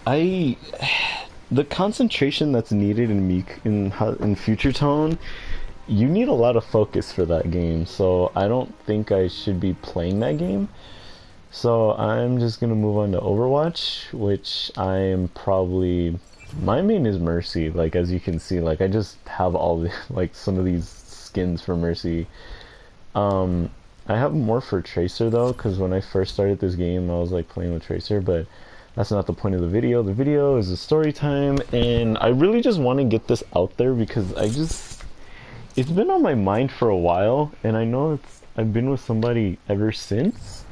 I the concentration that's needed in Future Tone, you need a lot of focus for that game. So I don't think I should be playing that game. So I'm just gonna move on to Overwatch, which I am probably my main is Mercy. Like as you can see, like I just have all the like some of these skins for Mercy. Um, I have more for Tracer though, because when I first started this game, I was like playing with Tracer, but that's not the point of the video. The video is a story time, and I really just want to get this out there because it's been on my mind for a while, and I know I've been with somebody ever since.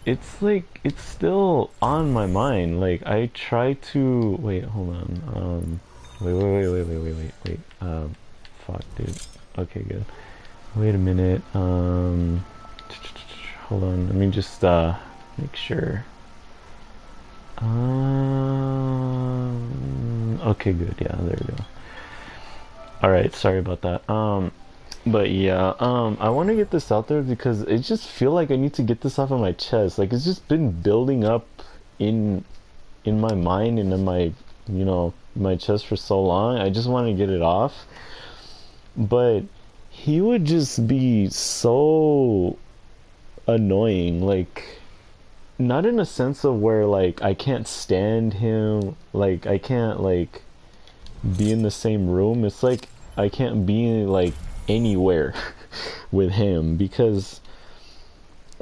It's like it's still on my mind. Like I try to wait, hold on. Wait. Fuck, dude. Okay, good. Wait a minute. Hold on. Let me just make sure. Okay, good. Yeah, there we go. All right. Sorry about that. But yeah. I want to get this out there because it just feel like I need to get this off of my chest. Like it's just been building up in my mind and in my my chest for so long. I just want to get it off. But he would just be so annoying, like not in a sense of where like I can't stand him, like I can't like be in the same room. It's like I can't be like anywhere with him because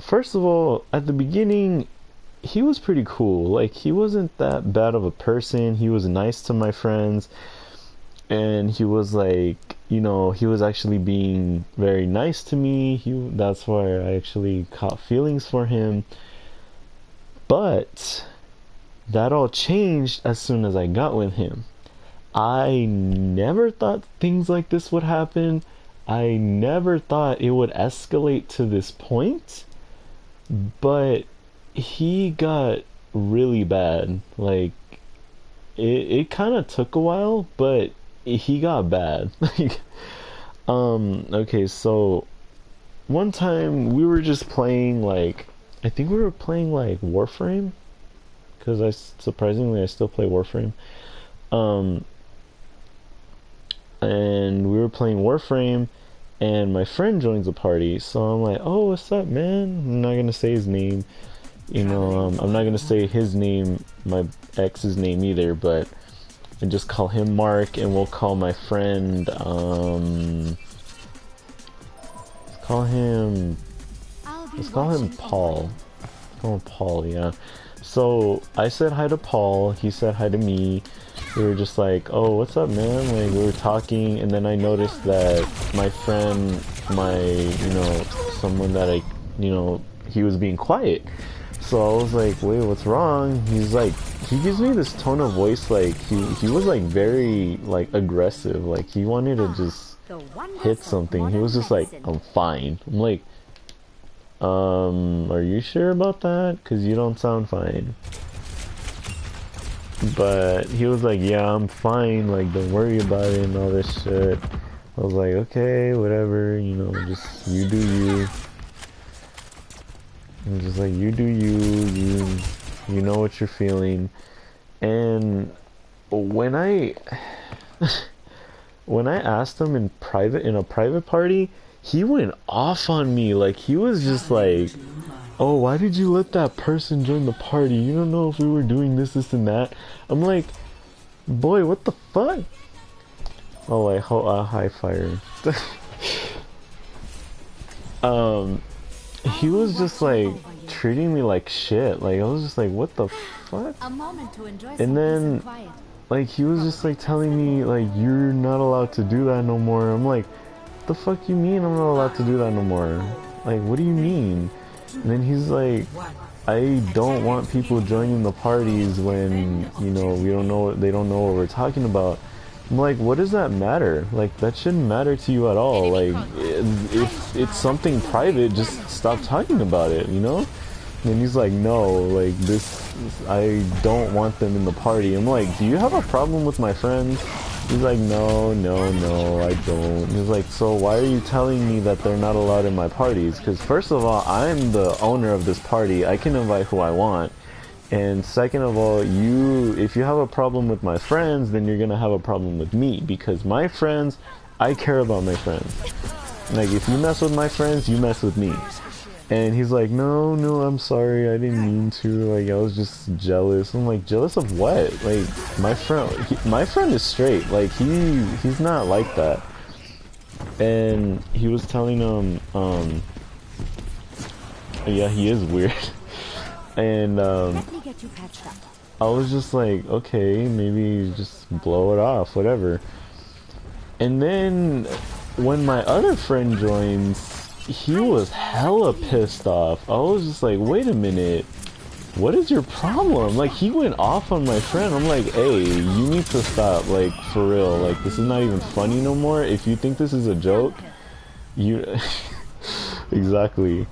first of all, at the beginning he was pretty cool. Like he wasn't that bad of a person. He was nice to my friends, and he was like, he was actually being very nice to me. That's why I actually caught feelings for him. But that all changed as soon as I got with him. I never thought things like this would happen. I never thought it would escalate to this point. But he got really bad. Like it kind of took a while, but he got bad. Like okay, so one time we were just playing, like I think we were playing like Warframe, because surprisingly I still play Warframe. And we were playing Warframe, and my friend joins the party, so I'm like, oh, what's up, man? I'm not gonna say his name, I'm not gonna say his name, my ex's name either, but and just call him Mark, and we'll call my friend, let's call him Paul. Call him Paul, yeah. So I said hi to Paul, he said hi to me. We were just like, oh, what's up, man? Like, we were talking, and then I noticed that my friend, someone that he was being quiet. So I was like, wait, what's wrong? He's like, he gives me this tone of voice, like, he was like very, like, aggressive. Like, he wanted to just hit something. He was just like, I'm fine. I'm like, are you sure about that? Because you don't sound fine. But he was like, yeah, I'm fine, like, don't worry about it and all this shit. I was like, okay, whatever, just you do you. I'm just like, you do you know what you're feeling. And when I asked him in a private party, he went off on me. Like, he was just like, oh, why did you let that person join the party? You don't know if we were doing this and that. I'm like, boy, what the fuck? Oh, like, high fire. He was just like treating me like shit. Like, I was just like, what the fuck? And then, like, he was just like telling me, like, you're not allowed to do that no more. I'm like, the fuck you mean I'm not allowed to do that no more? Like, what do you mean? And then he's like, I don't want people joining the parties when, they don't know what we're talking about. I'm like, what does that matter? Like, that shouldn't matter to you at all. Like, if it's something private, just stop talking about it, And he's like, no, like, I don't want them in the party. I'm like, do you have a problem with my friends? He's like, no, I don't. He's like, so why are you telling me that they're not allowed in my parties? Because first of all, I'm the owner of this party. I can invite who I want. And second of all, if you have a problem with my friends, then you're gonna have a problem with me, because my friends, I care about my friends. Like, if you mess with my friends, you mess with me. And he's like, no, I'm sorry, I didn't mean to, like, I was just jealous. I'm like, jealous of what? Like, my friend is straight, like, he's not like that. And he was telling him, yeah, he is weird. And I was just like, okay, maybe just blow it off, whatever. And then when my other friend joins, he was hella pissed off. I was just like, wait a minute, what is your problem? Like, he went off on my friend. I'm like, hey, you need to stop, like, for real. Like, this is not even funny no more. If you think this is a joke, you exactly.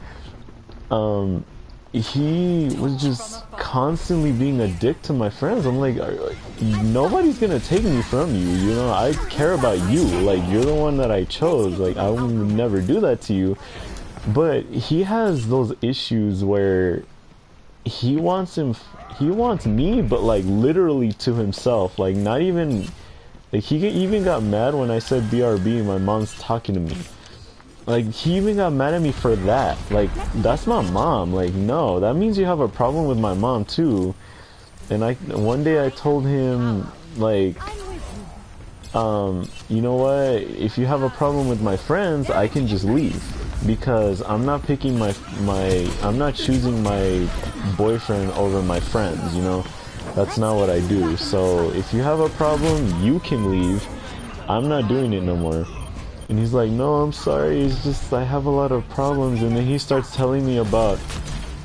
He was just constantly being a dick to my friends. I'm like, nobody's gonna take me from you, you know? I care about you. Like, you're the one that I chose. Like, I would never do that to you. But he has those issues where he wants me, but like literally to himself. Like, not even, like, he even got mad when I said BRB, my mom's talking to me. Like, he even got mad at me for that. Like, that's my mom. Like, no, that means you have a problem with my mom too. And one day I told him, like, you know what? If you have a problem with my friends, I can just leave, because I'm not picking I'm not choosing my boyfriend over my friends. You know, that's not what I do. So if you have a problem, you can leave. I'm not doing it no more. And he's like, no, I'm sorry, it's just I have a lot of problems. And then he starts telling me about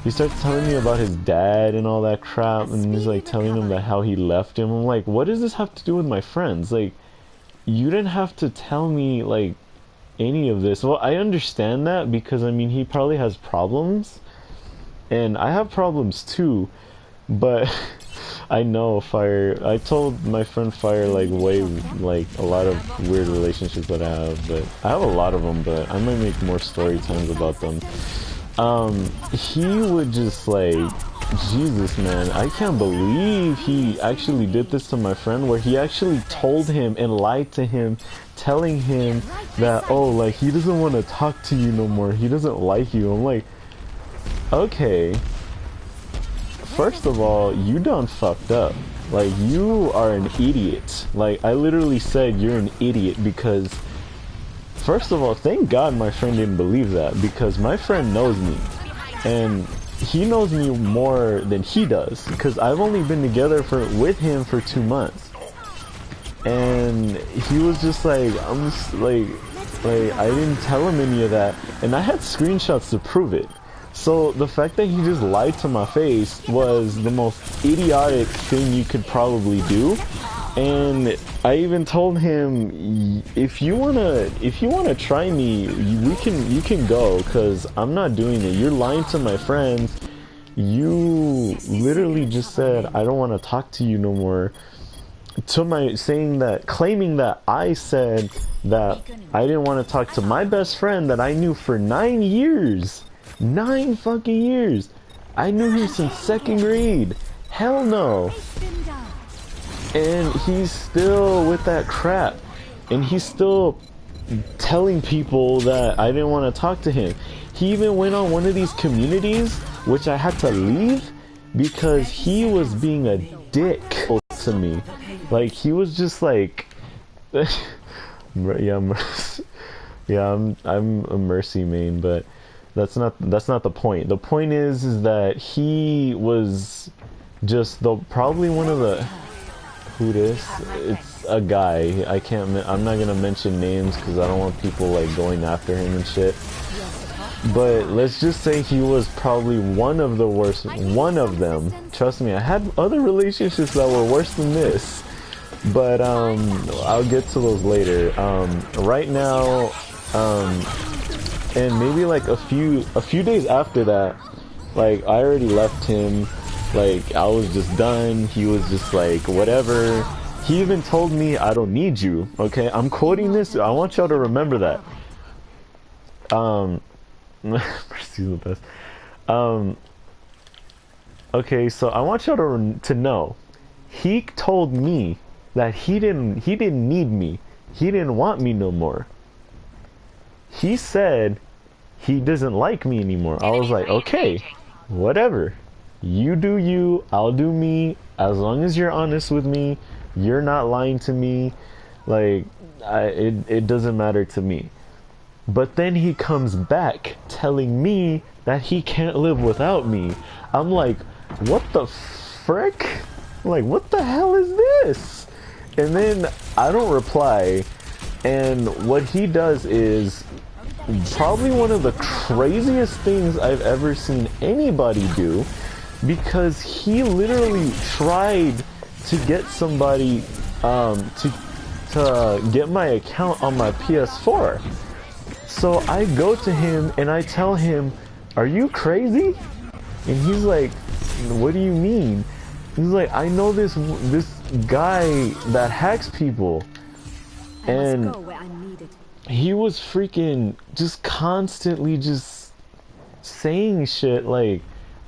his dad and all that crap, and he's like telling him that how he left him. I'm like, what does this have to do with my friends? Like, you didn't have to tell me, like, any of this. Well, I understand that, because I mean, he probably has problems, and I have problems too, but I know Fire, I told my friend Fire, like, like, a lot of weird relationships that I have, but I have a lot of them, but I might make more story times about them. He would just, like, Jesus, man, I can't believe he actually did this to my friend, where he actually told him and lied to him, telling him that, oh, like, he doesn't want to talk to you no more, he doesn't like you. I'm like, okay, first of all, you done fucked up. Like, you are an idiot. Like, I literally said you're an idiot, because first of all, thank God my friend didn't believe that, because my friend knows me, and he knows me more than he does, because I've only been together with him for 2 months. And he was just like, I'm just like I didn't tell him any of that, and I had screenshots to prove it. So the fact that he just lied to my face was the most idiotic thing you could probably do. And I even told him, if you wanna try me, you can go, cause I'm not doing it. You're lying to my friends. You literally just said I don't want to talk to you no more. Claiming that I said that I didn't want to talk to my best friend that I knew for 9 years. 9 fucking years. I knew him since 2nd grade. Hell no. And he's still with that crap. And he's still telling people that I didn't want to talk to him. He even went on one of these communities, which I had to leave, because he was being a dick to me. Like, he was just like, yeah, I'm a Mercy main, but that's not the point. The point is that he was just probably one of the, who this? It's a guy. I'm not gonna mention names because I don't want people like going after him and shit. But let's just say he was probably one of the worst. One of them. Trust me, I had other relationships that were worse than this. But I'll get to those later. Right now, and maybe like a few days after that, like, I already left him. Like, I was just done. He was just like, whatever. He even told me, I don't need you. Okay, I'm quoting this. I want y'all to remember that. Mercy's the best. Okay, so I want y'all to know. He told me that he didn't need me. He didn't want me no more. He said he doesn't like me anymore. I was like, okay, whatever. You do you, I'll do me. As long as you're honest with me, you're not lying to me. Like, it doesn't matter to me. But then he comes back telling me that he can't live without me. I'm like, what the frick? Like, what the hell is this? And then I don't reply. And what he does is probably one of the craziest things I've ever seen anybody do, because he literally tried to get somebody to get my account on my PS4. So I go to him and I tell him, "Are you crazy?" And he's like, "What do you mean?" He's like, "I know this guy that hacks people." And he was freaking just constantly just saying shit like,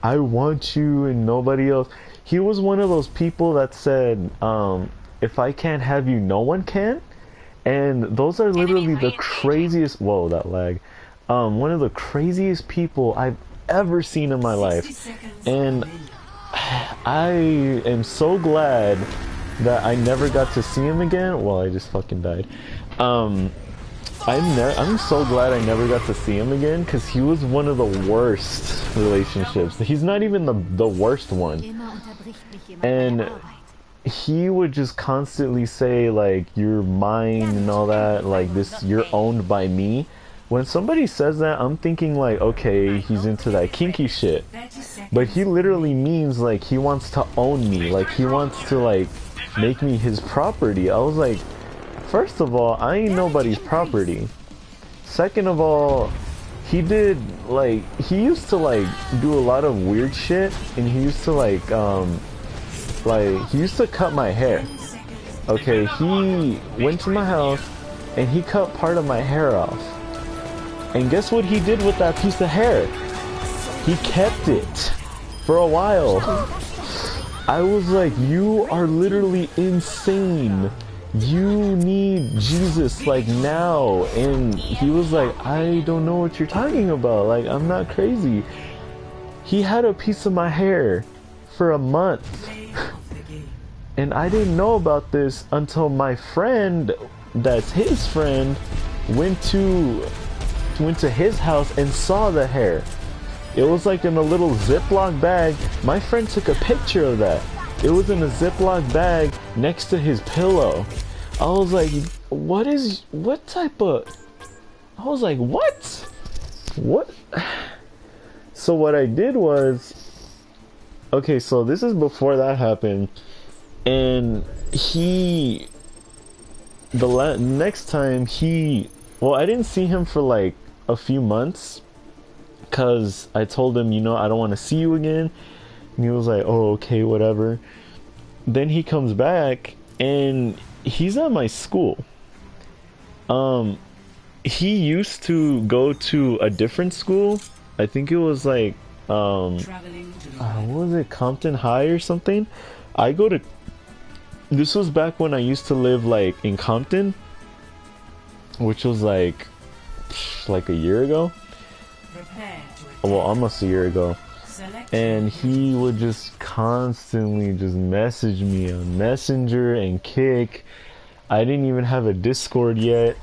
"I want you and nobody else." He was one of those people that said, "If I can't have you, no one can." And those are literally the craziest, whoa, that lag. One of the craziest people I've ever seen in my life. And I am so glad that I never got to see him again. Well, I just fucking died. I'm so glad I never got to see him again, because he was one of the worst relationships. He's not even the worst one. And he would just constantly say like, "You're mine" and all that, like, this, "You're owned by me." When somebody says that, I'm thinking like, okay, he's into that kinky shit. But he literally means like he wants to own me, like he wants to like make me his property. I was like, first of all, I ain't nobody's property. Second of all, he used to like do a lot of weird shit, and he used to like he used to cut my hair. Okay, he went to my house and he cut part of my hair off. And guess what he did with that piece of hair? He kept it for a while. I was like, you are literally insane. You need Jesus like now. And he was like, I don't know what you're talking about. Like, I'm not crazy. He had a piece of my hair for a month. And I didn't know about this until my friend, that's his friend, went to his house and saw the hair. It was like in a little Ziploc bag. My friend took a picture of that. It was in a Ziploc bag next to his pillow. I was like, what type of... I was like, what? What? So what I did was... Okay, so this is before that happened. And next time well, I didn't see him for like a few months, because I told him, I don't want to see you again. And he was like, oh, okay, whatever. Then he comes back and he's at my school. He used to go to a different school. I think it was like, what was it, Compton High or something? This was back when I used to live like in Compton, which was like a year ago. Well, almost a year ago. And he would just constantly just message me on Messenger and Kick. I didn't even have a Discord yet,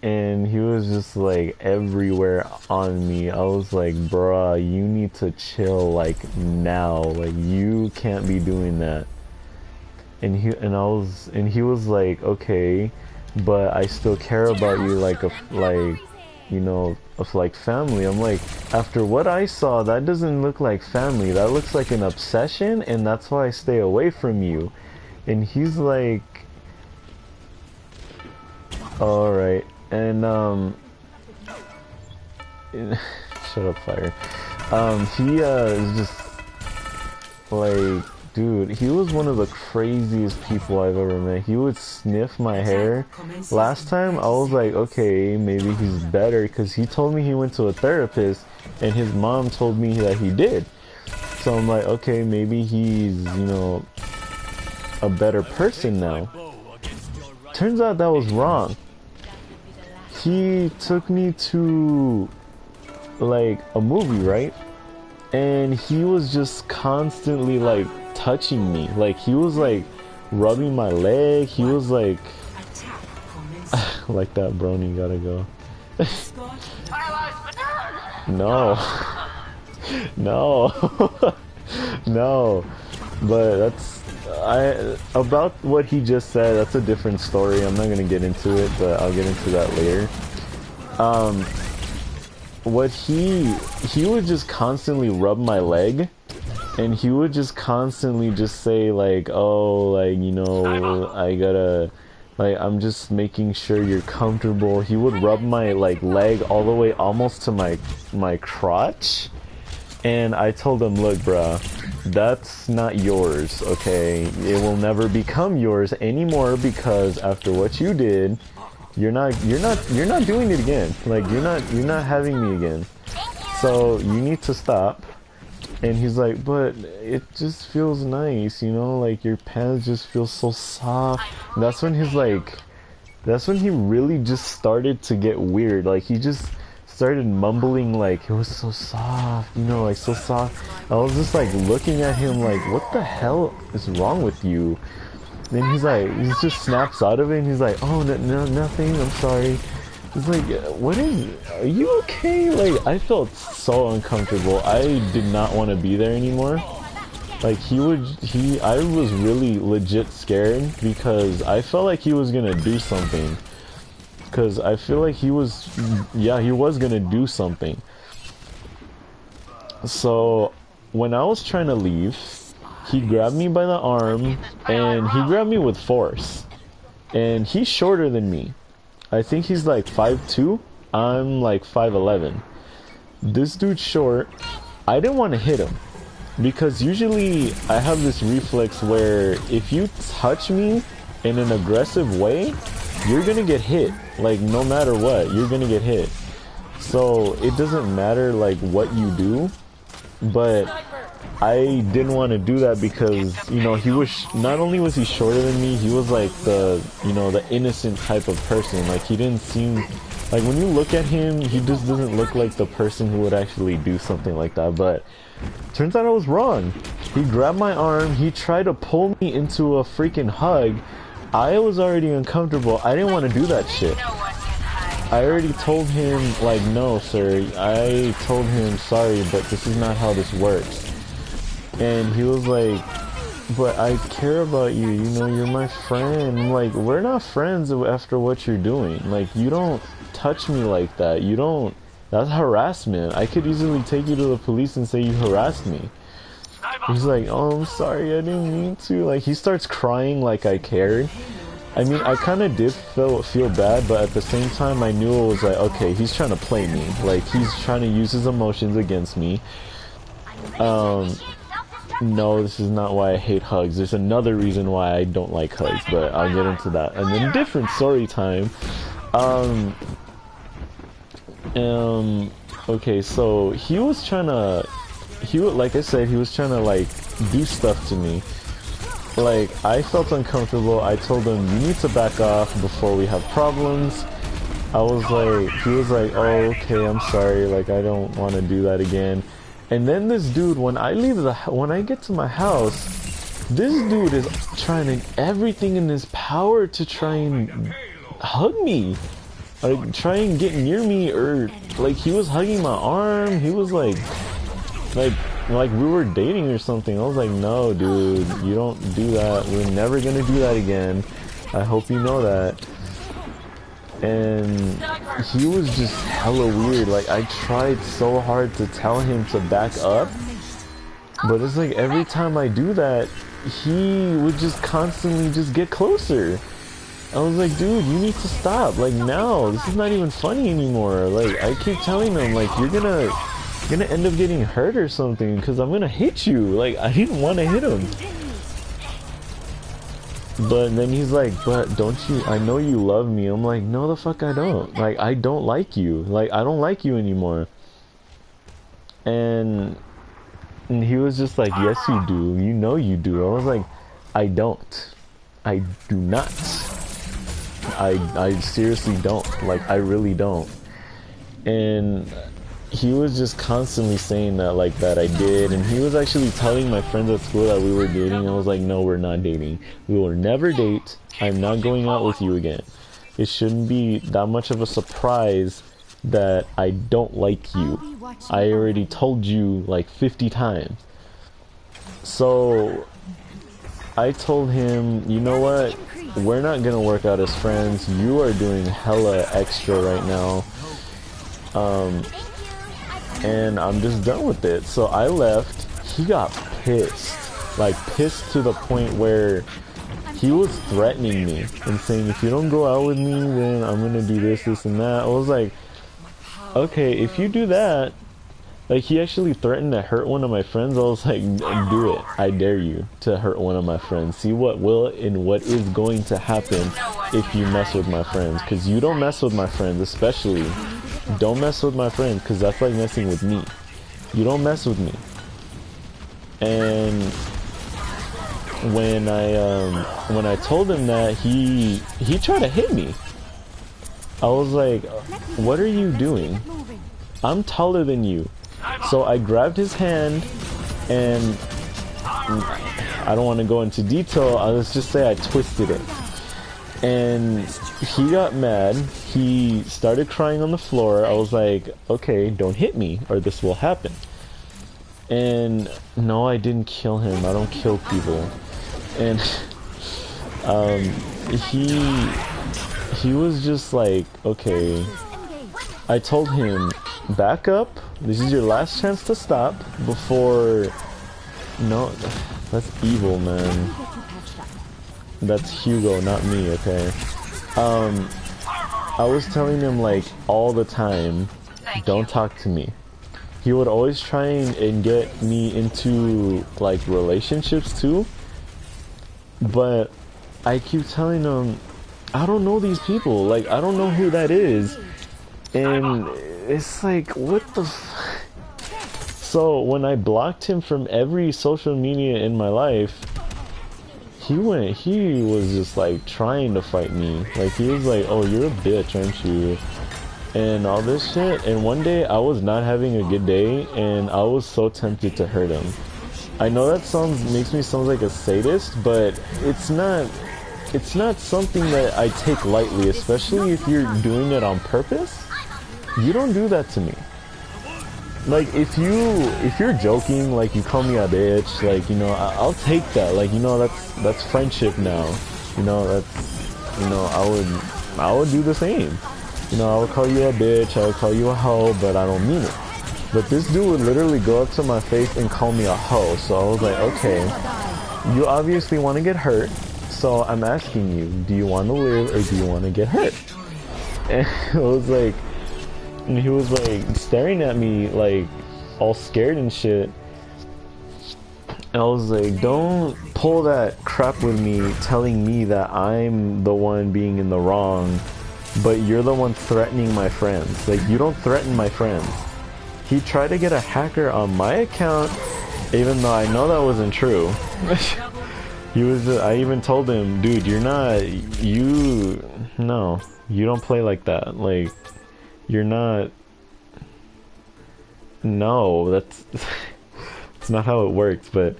and he was just like everywhere on me. I was like, bruh, you need to chill like now. Like, you can't be doing that. And he was like, okay, but I still care about you like family. I'm like, after what I saw, that doesn't look like family. That looks like an obsession, and that's why I stay away from you. And he's like, all right. And shut up, Fire. He is just like, dude, he was one of the craziest people I've ever met. He would sniff my hair. Last time I was like, okay, maybe he's better, because he told me he went to a therapist and his mom told me that he did. So So I'm like, okay, maybe he's, you know, a better person now. Turns out that was wrong. He took me to like a movie, right? And he was just constantly like touching me. Like he was like rubbing my leg. He was like like that, brony, gotta go. No. No. No. But that's about what he just said, that's a different story. I'm not gonna get into it, but I'll get into that later. What he would just constantly rub my leg, and he would just constantly just say like, oh, like, you know, I gotta, like, I'm just making sure you're comfortable. He would rub my like leg all the way almost to my crotch. And I told him, look, bruh, that's not yours, okay? It will never become yours anymore, because after what you did, you're not doing it again. Like, you're not having me again. So you need to stop. And he's like, but it just feels nice, you know? Like, your pants just feel so soft. And that's when he really just started to get weird. Like, he just started mumbling like, it was so soft, you know, like so soft. I was just like looking at him like, what the hell is wrong with you? Then he's like, he just snaps out of it and he's like, oh, no, nothing, I'm sorry. It's like, are you okay? Like, I felt so uncomfortable. I did not want to be there anymore. Like, I was really legit scared because I felt like he was gonna do something. Because I feel like he was gonna do something. So when I was trying to leave, he grabbed me by the arm, and he grabbed me with force. And he's shorter than me. I think he's like 5'2". I'm like 5'11". This dude's short. I didn't want to hit him, because usually I have this reflex where if you touch me in an aggressive way, you're gonna get hit. Like, no matter what, you're gonna get hit. So it doesn't matter like what you do, but I didn't want to do that because, you know, he was, not only was he shorter than me, he was like the, you know, the innocent type of person. Like, he didn't seem, like, when you look at him, he just doesn't look like the person who would actually do something like that. But turns out I was wrong. He grabbed my arm, he tried to pull me into a freaking hug. I was already uncomfortable. I didn't want to do that shit. I already told him, like, no, sir. I told him, sorry, but this is not how this works. And he was like, but I care about you, you know, you're my friend. I'm like, we're not friends after what you're doing. Like, you don't touch me like that. You don't, that's harassment. I could easily take you to the police and say you harassed me. He's like, oh, I'm sorry, I didn't mean to. Like, he starts crying like I cared. I mean, I kind of did feel bad, but at the same time, I knew it was like, okay, he's trying to play me. Like, he's trying to use his emotions against me. No, this is not why I hate hugs. There's another reason why I don't like hugs, but I'll get into that. And then different story time. Okay, so he was trying to, like I said, he was trying to like do stuff to me. Like, I felt uncomfortable. I told him, you need to back off before we have problems. I was like, he was like, oh, okay, I'm sorry. Like, I don't want to do that again. And then this dude, when I get to my house, this dude is trying everything in his power to try and hug me. Like, try and get near me, or like, he was hugging my arm. He was like we were dating or something. I was like, no, dude, you don't do that. We're never gonna do that again. I hope you know that. And he was just hella weird. Like, I tried so hard to tell him to back up, but it's like every time I do that, he would just constantly just get closer. I was like, dude, you need to stop. Like, now, this is not even funny anymore. Like, I keep telling him, like, you're gonna end up getting hurt or something, because I'm gonna hit you. Like, I didn't want to hit him. But then he's like, but don't you, I know you love me. I'm like, no the fuck I don't. Like, I don't like you. Like, I don't like you anymore. And And he was just like, yes, you do. You know you do. I was like, I don't. I do not. I seriously don't. Like, I really don't. And he was just constantly saying that, like, that I did. And he was actually telling my friends at school that we were dating. I was like, no, we're not dating. We will never date. I'm not going out with you again. It shouldn't be that much of a surprise that I don't like you. I already told you like 50 times. So I told him, you know what? We're not gonna work out as friends. You are doing hella extra right now. And I'm just done with it. So I left. He got pissed. Like pissed to the point where he was threatening me and saying, if you don't go out with me, then I'm gonna do this, this, and that. I was like, okay, if you do that, like he actually threatened to hurt one of my friends. I was like, do it. I dare you to hurt one of my friends. See what will and what is going to happen if you mess with my friends. Because you don't mess with my friends, especially. Don't mess with my friends, because that's like messing with me. You don't mess with me. And when I told him that, he tried to hit me. I was like, what are you doing? I'm taller than you. So I grabbed his hand, and I don't want to go into detail. Let's just say I twisted it. And he got mad. He started crying on the floor. I was like, okay, don't hit me or this will happen. And no, I didn't kill him. I don't kill people. And he was just like, okay. I told him, back up. This is your last chance to stop before... No, that's evil, man. That's Hugo, not me, okay? I was telling him, like, all the time, don't talk to me. He would always try and get me into, like, relationships, too. But I keep telling him, I don't know these people. Like, I don't know who that is. And it's like, what the f... So, when I blocked him from every social media in my life, he was just like trying to fight me. Like he was like, oh, you're a bitch, aren't you? And all this shit. And one day I was not having a good day and I was so tempted to hurt him. I know that makes me sound like a sadist, but it's not something that I take lightly, especially if you're doing it on purpose. You don't do that to me. Like, if you're joking, like, you call me a bitch, like, you know, I'll take that. Like, you know, that's friendship now. You know, that's, you know, I would do the same. You know, I would call you a bitch, I would call you a hoe, but I don't mean it. But this dude would literally go up to my face and call me a hoe. So I was like, okay, you obviously want to get hurt. So I'm asking you, do you want to live or do you want to get hurt? And it was like, and he was like staring at me like all scared and shit. And I was like, don't pull that crap with me telling me that I'm the one being in the wrong, but you're the one threatening my friends. Like, you don't threaten my friends. He tried to get a hacker on my account, even though I know that wasn't true. I even told him, dude, no, you don't play like that. Like, you're not... No, that's... It's not how it works, but...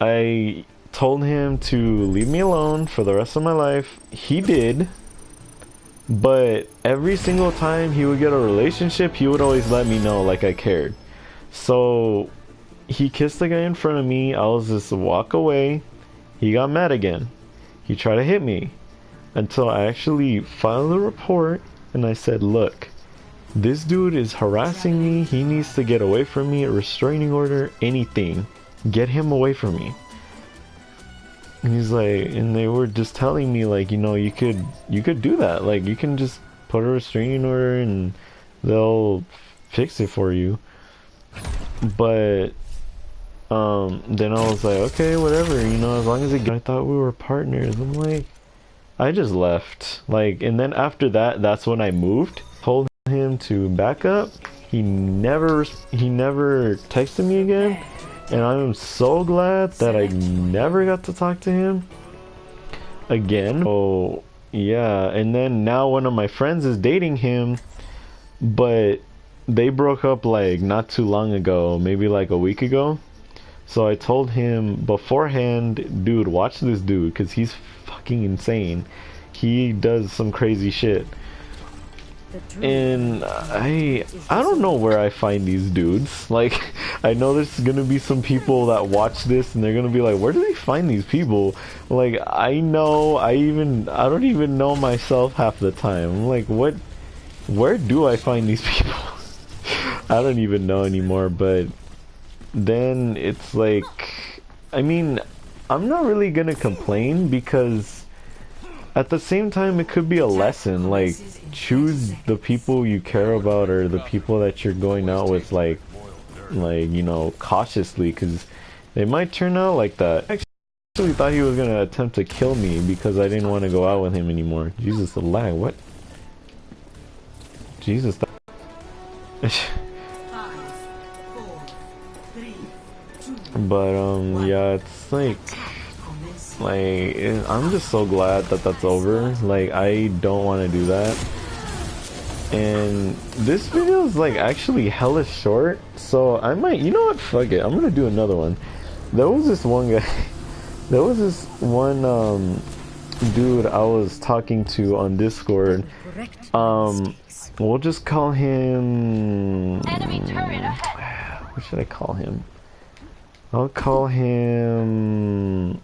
I told him to leave me alone for the rest of my life. He did. But every single time he would get a relationship, he would always let me know, like, I cared. So, he kissed the guy in front of me. I was just walk away. He got mad again. He tried to hit me. Until I actually filed a report, and I said, look, this dude is harassing me. He needs to get away from me. A restraining order, anything. Get him away from me. And he's like, and they were just telling me, like, you know, you could do that. Like, you can just put a restraining order and they'll fix it for you. But then I was like, okay, whatever, you know, as long as I thought we were partners. I'm like, I just left. Like, and then after that, that's when I moved. Told him to back up. He never texted me again. and I'm so glad that I never got to talk to him again. Oh yeah, and then now one of my friends is dating him, but they broke up like not too long ago, maybe like a week ago. So I told him beforehand, dude, watch this dude, because he's fucking insane. He does some crazy shit. And I don't know where I find these dudes. Like, I know there's gonna be some people that watch this and they're gonna be like, where do they find these people? Like, I know, I don't even know myself half the time. I'm like, where do I find these people? I don't even know anymore. But then it's like, I mean, I'm not really gonna complain, because at the same time it could be a lesson. Like, choose the people you care about, or the people that you're going out with, like you know, cautiously, because they might turn out like that. I actually thought he was gonna attempt to kill me because I didn't want to go out with him anymore. Jesus, the lag, what? Jesus, but yeah, it's like I'm just so glad that that's over. Like, I don't want to do that. And this video is like actually hella short, so I might, you know what, fuck it, I'm gonna do another one. There was this one guy, there was this one dude I was talking to on Discord. We'll just call him, what should I call him? I'll call him,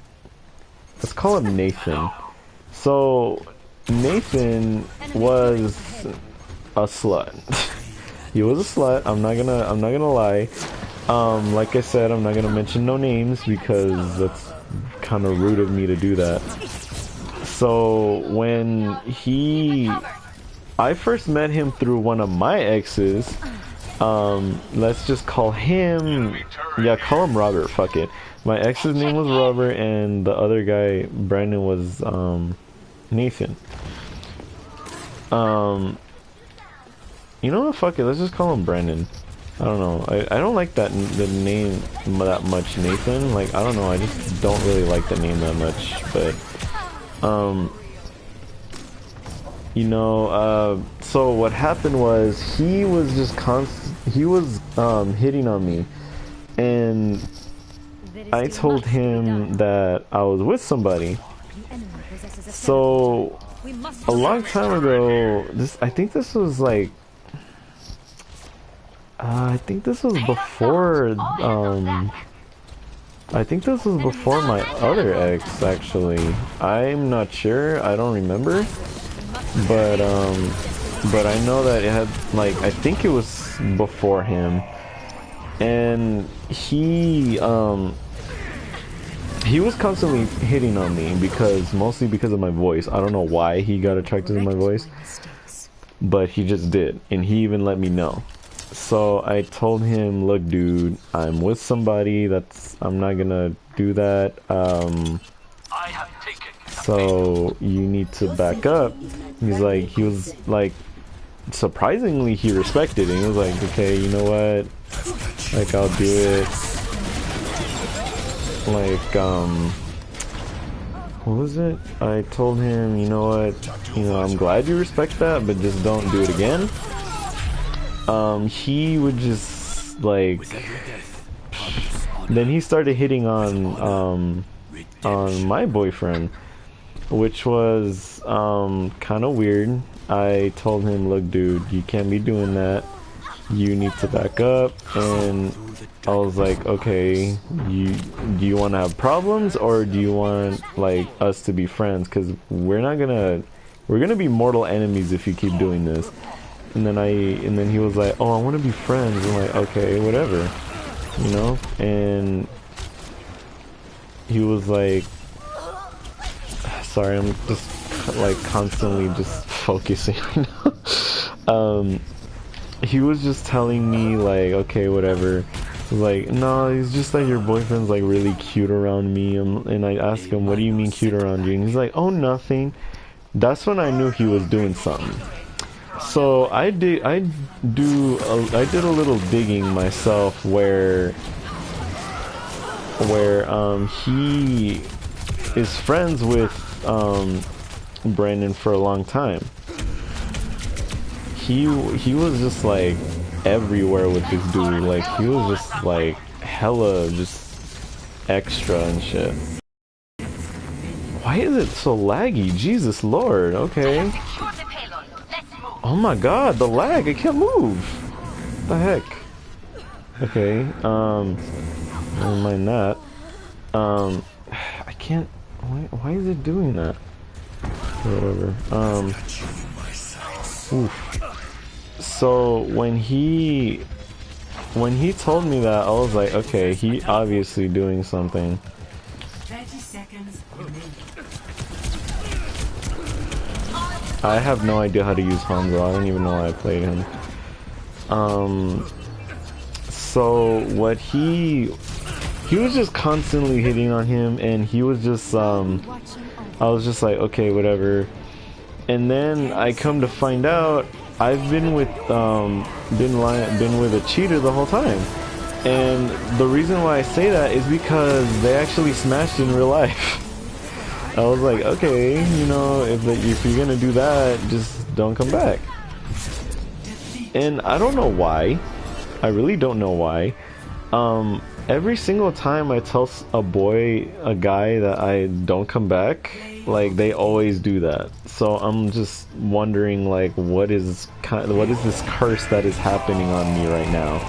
let's call him Nathan. So Nathan was a slut. He was a slut. I'm not gonna lie. Like I said, I'm not gonna mention no names because that's kind of rude of me to do that. So when I first met him through one of my exes. Let's just call him, yeah, call him Robert, fuck it. My ex's name was Robert, and the other guy, Brandon, was Nathan. You know what, fuck it, let's just call him Brandon. I don't know, I don't like the name that much, Nathan. Like, I don't know, I just don't really like the name that much. But you know, so what happened was he was just hitting on me, and I told him that I was with somebody. So a long time ago, I think this was like I think this was before my other ex, actually. I'm not sure, I don't remember. But I know that it had, like, I think it was before him. And he was constantly hitting on me, mostly because of my voice. I don't know why he got attracted to my voice, but he just did, and he even let me know. So I told him, look dude, I'm with somebody, I'm not gonna do that, so you need to back up. He was like, surprisingly he respected it. He was like, okay, you know what, like, I'll do it. Like, what was it? I told him, you know what, I'm glad you respect that, but just don't do it again. He would just, like, then he started hitting on my boyfriend, which was kind of weird. I told him, look dude, you can't be doing that, you need to back up. And I was like, okay, do you want to have problems, or do you want, like, us to be friends? Because we're gonna be mortal enemies if you keep doing this. And then he was like, oh, I want to be friends. I'm like, okay, whatever, and he was like, sorry, I'm just like constantly just focusing right now. He was just telling me, like, okay, whatever. Like, no, it's just that your boyfriend's like really cute around me. And I asked him, what do you mean cute around you? And he's like, oh, nothing. That's when I knew he was doing something. So I did a little digging myself, where where he is friends with Brandon for a long time. He was just like everywhere with this dude. Like he was just like hella just extra and shit. Why is it so laggy? Jesus Lord. Okay. Oh my God, the lag. I can't move. What the heck? Okay. Never mind that. I can't. Why is it doing that? Whatever. Oof. So when he told me that, I was like, okay, he obviously doing something. 30 seconds remaining. I have no idea how to use Hanzo. I don't even know why I played him. So what he was just constantly hitting on him, and he was just I was just like, okay, whatever. And then I come to find out I've been with been with a cheater the whole time. And the reason why I say that is because they actually smashed in real life. I was like, okay, you know, if you're gonna do that, just don't come back. And I don't know why. I really don't know why. Every single time I tell a guy that I don't come back, like they always do that. So I'm just wondering, like, what is this curse that is happening on me right now?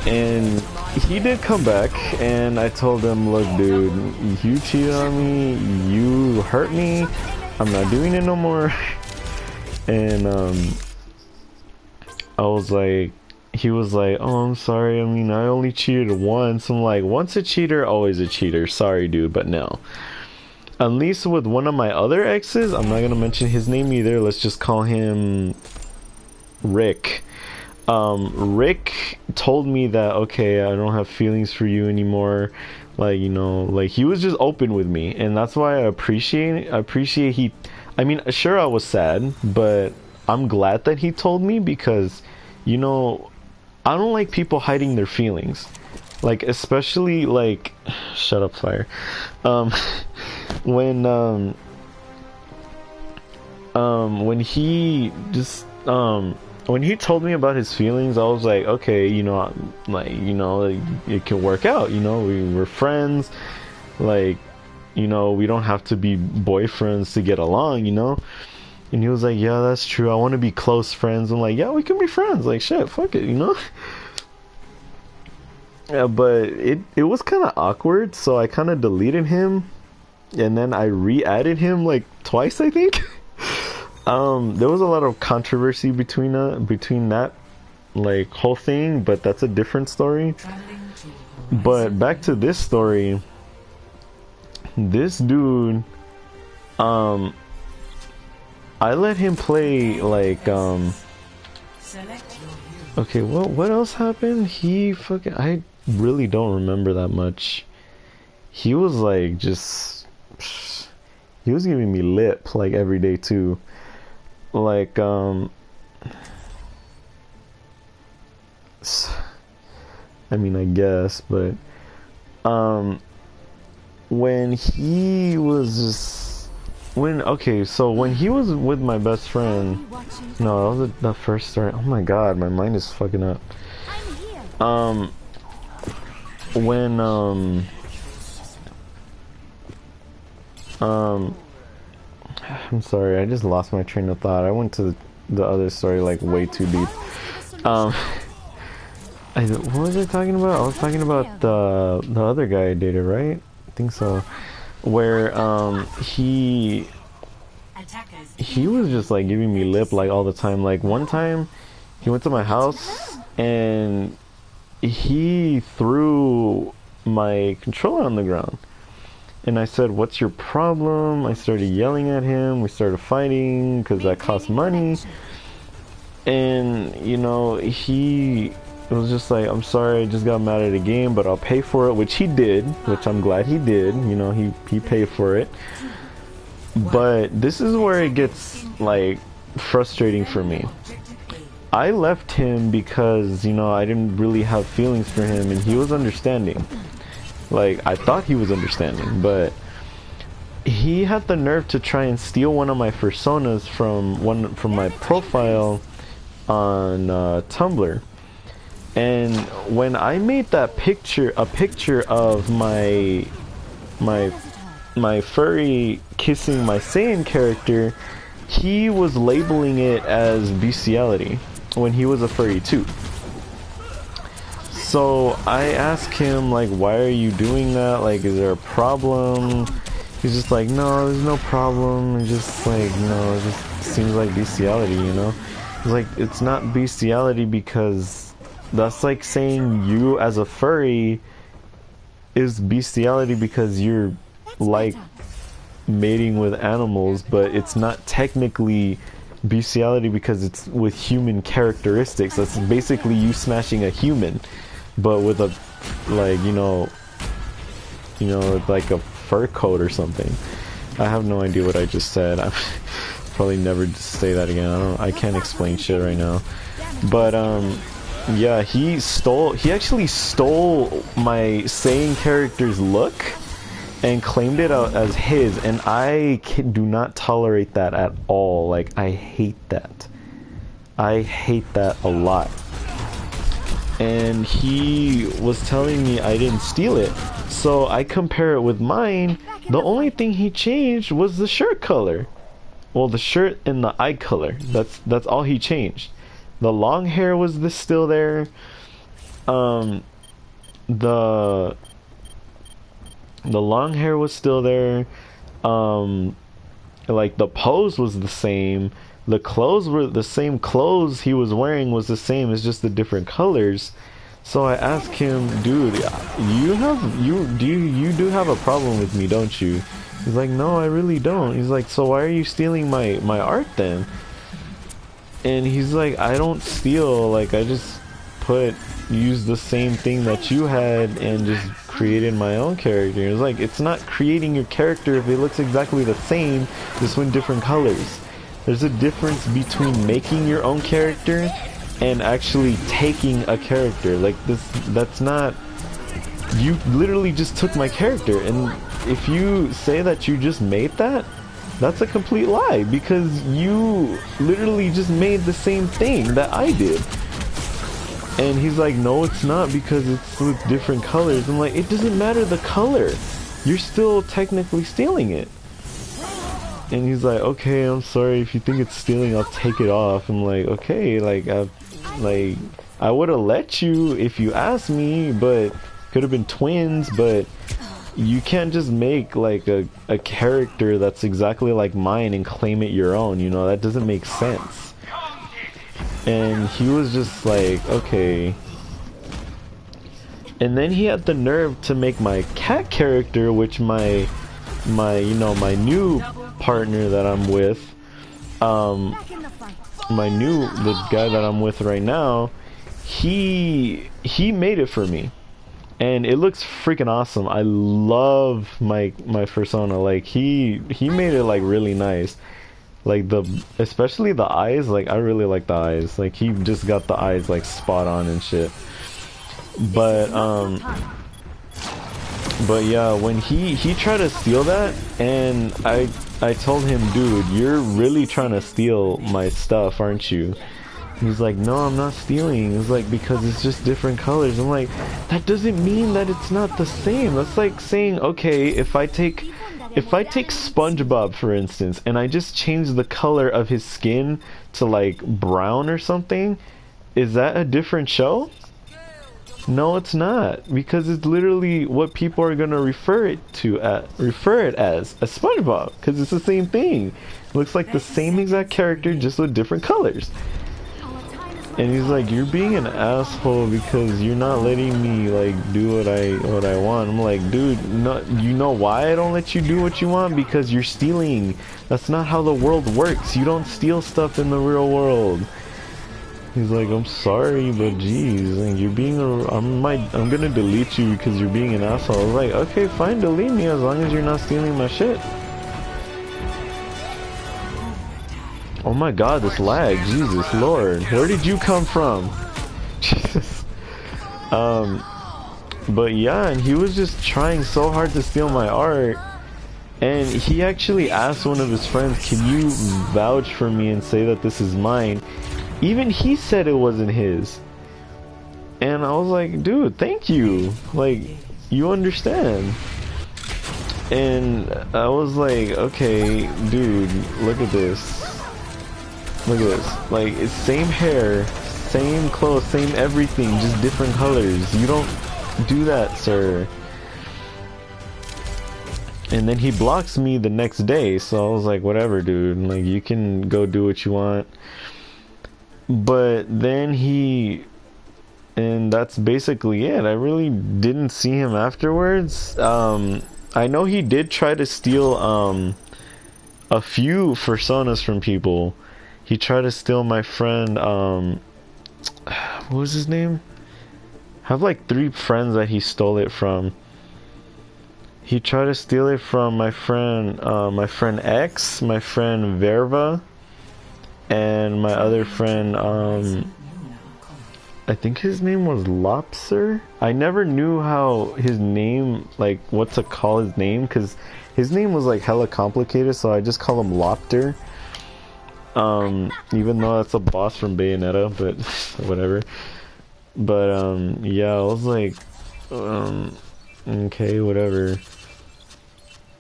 And he did come back, and I told him, look, dude, you cheated on me, you hurt me, I'm not doing it no more. And I was like, he was like, oh, I'm sorry, I mean, I only cheated once. I'm like, once a cheater, always a cheater. Sorry, dude, but no. At least with one of my other exes, I'm not gonna mention his name either, let's just call him Rick. Rick told me that, okay, I don't have feelings for you anymore. Like, you know, like he was just open with me, and that's why I appreciate I mean, sure, I was sad, but I'm glad that he told me, because, you know, I don't like people hiding their feelings. Like, especially, like, shut up, Fire. When he just, when he told me about his feelings, I was like, okay, you know, like, you know, like, it can work out, you know, we were friends, like, you know, we don't have to be boyfriends to get along, you know. And he was like, yeah, that's true, I want to be close friends. I'm like, yeah, we can be friends, like, shit, fuck it, you know. Yeah, but it was kind of awkward, so I kind of deleted him, and then I re-added him like twice, I think. There was a lot of controversy between that like whole thing, but that's a different story. But back to this story, this dude, I let him play like okay, what else happened? I really don't remember that much. He was like he was giving me lip like every day too. Like I mean, I guess, but when he was so when he was with my best friend, no, that was the first story. Oh my god, my mind is fucking up. When I'm sorry, I just lost my train of thought. I went to the other story like way too deep. What was I talking about? I was talking about the other guy I dated, right? I think so. Where he was just like giving me lip like all the time. Like one time he went to my house and he threw my controller on the ground. And I said, what's your problem? I started yelling at him. We started fighting because that cost money. And, you know, he was just like, I'm sorry, I just got mad at a game, but I'll pay for it, which he did, which I'm glad he did. You know, he paid for it. But this is where it gets, like, frustrating for me. I left him because, you know, I didn't really have feelings for him, and he was understanding. Like, I thought he was understanding, but he had the nerve to try and steal one of my personas from my profile on Tumblr. And when I made that picture, a picture of my furry kissing my Saiyan character, he was labeling it as bestiality when he was a furry too. So I asked him, like, why are you doing that? Like, is there a problem? He's just like, no, there's no problem. It's just like, no, it just seems like bestiality, you know? It's like, it's not bestiality because that's like saying you as a furry is bestiality because you're like mating with animals, but it's not technically bestiality because it's with human characteristics. That's basically you smashing a human, but with a, like, you know, like a fur coat or something. I have no idea what I just said. I'm probably never just say that again. I can't explain shit right now. But yeah, he actually stole my Saiyan character's look and claimed it out as his, and I do not tolerate that at all. Like, I hate that. I hate that a lot. And he was telling me I didn't steal it, so I compare it with mine. The only thing he changed was the shirt color. Well, the shirt and the eye color. That's all he changed. The long hair was still there. The long hair was still there. Like, the pose was the same. The clothes were the same. Clothes he was wearing was the same. It's just the different colors. So I asked him, dude, you do have a problem with me, don't you? He's like, no, I really don't. He's like, so why are you stealing my art then? And he's like, I don't steal. Like, I just use the same thing that you had and just created my own character. It's like, it's not creating your character if it looks exactly the same, just with different colors. There's a difference between making your own character and actually taking a character. Like, that's not, you literally just took my character, and if you say that you just made that, that's a complete lie, because you literally just made the same thing that I did. And he's like, no, it's not, because it's with different colors. I'm like, it doesn't matter the color. You're still technically stealing it. And he's like, okay, I'm sorry, if you think it's stealing, I'll take it off. I'm like, okay, like, I would have let you if you asked me, but could have been twins, but you can't just make like a character that's exactly like mine and claim it your own, you know? That doesn't make sense. And he was just like, okay. And then he had the nerve to make my cat character, which my new partner that I'm with, the guy that I'm with right now, he made it for me. And it looks freaking awesome. I love my persona. Like, he made it like really nice. Like, especially the eyes, like, I really like the eyes. Like, he just got the eyes like spot on and shit. But yeah, when he tried to steal that, and I told him, dude, you're really trying to steal my stuff, aren't you? He's like, no, I'm not stealing. It's like, because it's just different colors. I'm like, that doesn't mean that it's not the same. That's like saying, okay, if I take SpongeBob, for instance, and I just change the color of his skin to like brown or something, is that a different show? No, it's not, because it's literally what people are gonna refer it as SpongeBob, because it's the same thing. It looks like the same exact character, just with different colors. And he's like, you're being an asshole because you're not letting me like do what I want. I'm like, dude, no, you know why I don't let you do what you want? Because you're stealing. That's not how the world works. You don't steal stuff in the real world. He's like, I'm sorry, but geez, like, you're being I'm gonna delete you because you're being an asshole. I was like, okay, fine, delete me as long as you're not stealing my shit. Oh my god, this lag, Jesus Lord. Where did you come from? Jesus. But yeah, and he was just trying so hard to steal my art. And he actually asked one of his friends, can you vouch for me and say that this is mine? Even he said it wasn't his. And I was like, dude, thank you. Like, you understand. And I was like, okay, dude, look at this. Look at this. Like, it's same hair, same clothes, same everything, just different colors. You don't do that, sir. And then he blocks me the next day, so I was like, whatever, dude. Like, you can go do what you want. But then and that's basically it. I really didn't see him afterwards. I know he did try to steal a few personas from people. He tried to steal my friend, what was his name? I have like 3 friends that he stole it from. He tried to steal it from my friend X, my friend Verva, and my other friend, I think his name was Lopser. I never knew how his name, like what to call his name, because his name was like hella complicated, so I just call him Lopter. Even though that's a boss from Bayonetta, but whatever. But yeah, I was like, okay, whatever.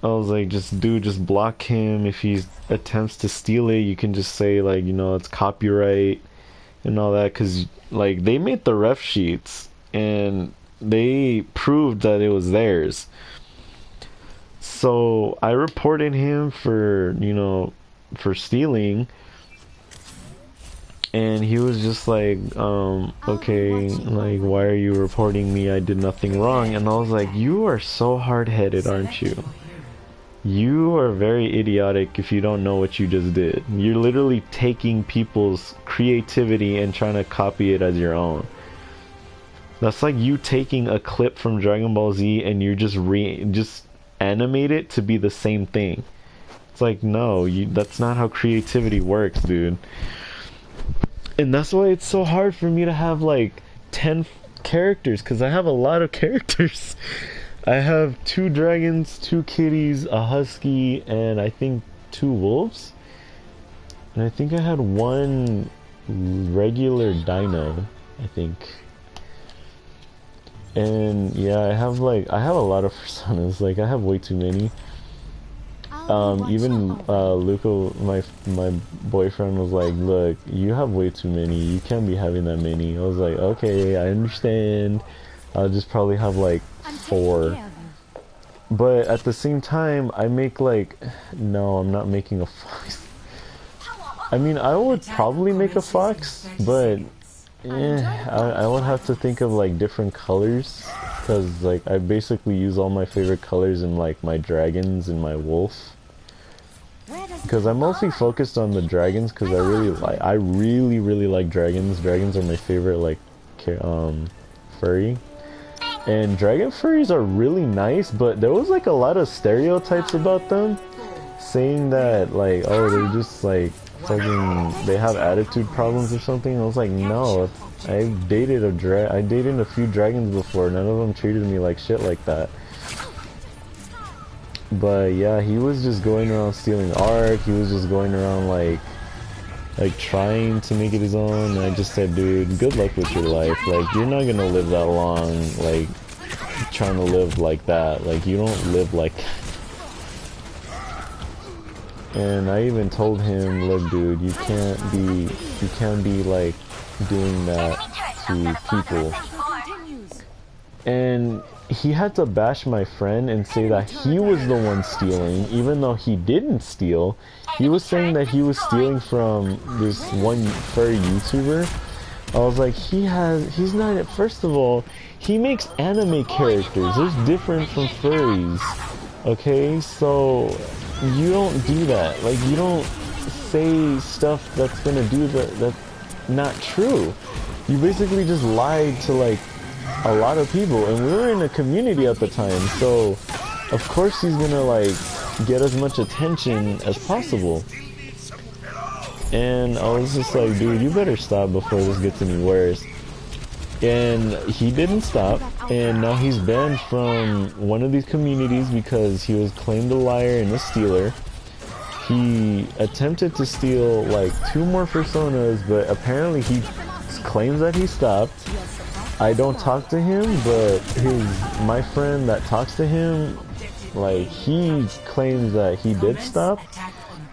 I was like, just block him. If he attempts to steal it, you can just say like, you know, it's copyright and all that, because like they made the ref sheets and they proved that it was theirs. So I reported him for, you know, for stealing. And he was just like, okay, like, why are you reporting me? I did nothing wrong. And I was like, you are so hard-headed, aren't you? You are very idiotic if you don't know what you just did. You're literally taking people's creativity and trying to copy it as your own. That's like you taking a clip from Dragon Ball Z and you just animate it to be the same thing. It's like, no, that's not how creativity works, dude. And that's why it's so hard for me to have like 10 characters, because I have a lot of characters. I have 2 dragons, 2 kitties, a husky, and I think 2 wolves. And I think I had 1 regular dino, I think. And yeah, I have a lot of personas. Like, I have way too many. Even Luca, my boyfriend, was like, look, you have way too many, you can't be having that many. I was like, okay, I understand. I'll just probably have like 4. But at the same time, I make like, no, I'm not making a fox. I mean, I would probably make a fox, but I would have to think of like different colors, because like I basically use all my favorite colors in like my dragons and my wolf. Because I'm mostly focused on the dragons, because I really like dragons. Dragons are my favorite, like, furry. And dragon furries are really nice, but there was like a lot of stereotypes about them, saying that like, oh, they're just like fucking, they have attitude problems or something. I was like, no, I dated a few dragons before. None of them treated me like shit like that. But yeah, he was just going around stealing art. He was just going around like trying to make it his own. And I just said, dude, good luck with your life. Like, you're not gonna live that long, like, trying to live like that. Like, you don't live like that. And I even told him, look, dude, you can't be like doing that to people. And he had to bash my friend and say that he was the one stealing, even though he didn't steal. He was saying that he was stealing from this one furry YouTuber. I was like, he's not, first of all, he makes anime characters. There's different from furries. Okay, so you don't do that. Like, you don't say stuff that's gonna do that's not true. You basically just lied to like a lot of people, and we were in a community at the time, so of course he's gonna like get as much attention as possible. And I was just like, dude, you better stop before this gets any worse. and he didn't stop, and now he's banned from one of these communities because he was claimed a liar and a stealer. He attempted to steal like 2 more personas, but apparently he claims that he stopped. I don't talk to him, but my friend that talks to him, like, he claims that he did stop,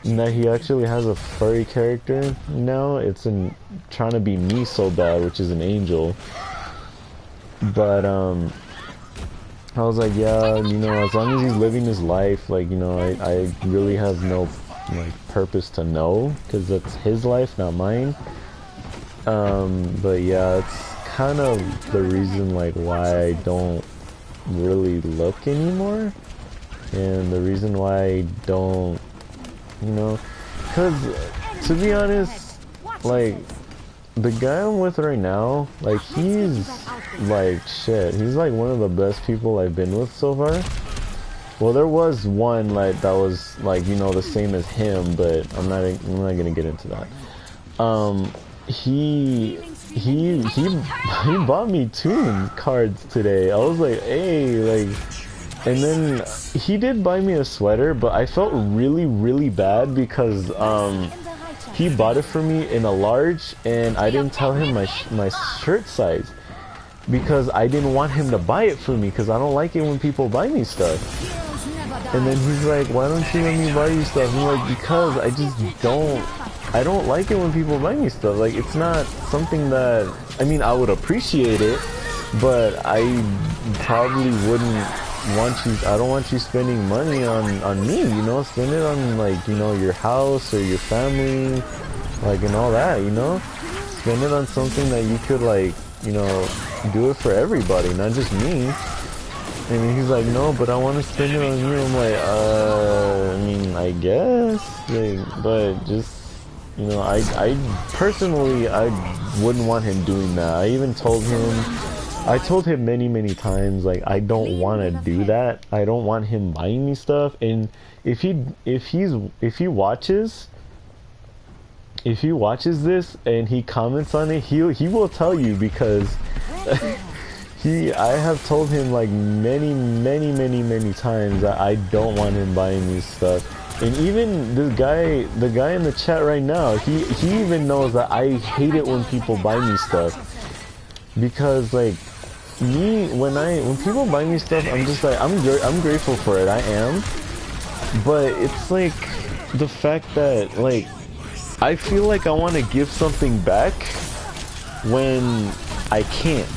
and that he actually has a furry character now. It's trying to be me so bad, which is an angel. But I was like, yeah, you know, as long as he's living his life, like, you know, I really have no like purpose to know, because that's his life, not mine. But yeah, it's kind of the reason like why I don't really look anymore, and the reason why I don't, you know, because to be honest, like, the guy I'm with right now, like, he's like shit. He's like one of the best people I've been with so far. Well, there was one like that was like, you know, the same as him, but I'm not gonna get into that. He bought me tune cards today. I was like, hey, like, and then he did buy me a sweater, but I felt really bad because he bought it for me in a large, and I didn't tell him my shirt size because I didn't want him to buy it for me, because I don't like it when people buy me stuff. And then he's like, why don't you let me buy you stuff? And I'm like, because I don't like it when people buy me stuff. Like, it's not something that, I mean, I would appreciate it, but I probably wouldn't want you, I don't want you spending money on me, you know? Spend it on, like, you know, your house or your family, like, and all that, you know? Spend it on something that you could, like, you know, do it for everybody, not just me. And he's like, no, but I want to spend it on you. I'm like, I mean, I guess, like, but just, you know, I personally, I wouldn't want him doing that. I even told him many times, like, I don't want to do that. I don't want him buying me stuff. And if he watches this and he comments on it, he will tell you, because I have told him like many times that I don't want him buying me stuff. And even the guy in the chat right now, he even knows that I hate it when people buy me stuff, because like me, when people buy me stuff, I'm just like, I'm grateful for it, I am, but it's like the fact that, like, I feel like I want to give something back when I can't,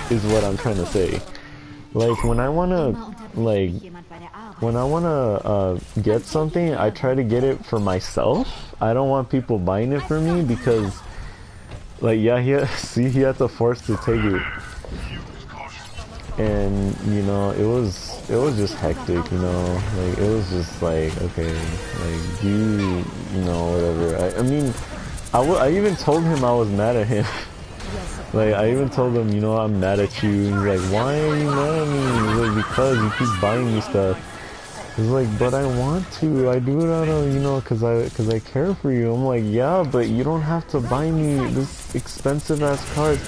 is what I'm trying to say. Like, when I want to get something, I try to get it for myself. I don't want people buying it for me, because, like, yeah, he had to force to take it. And, you know, it was just hectic, you know, like, it was just like, okay, like, you know, whatever. I mean, I even told him I was mad at him. Like, I even told him, you know, I'm mad at you. And he's like, why are you mad at me? He's like, because you keep buying me stuff. He's like, but I want to. I do it out of, you know, cause I care for you. I'm like, yeah, but you don't have to buy me this expensive ass cards.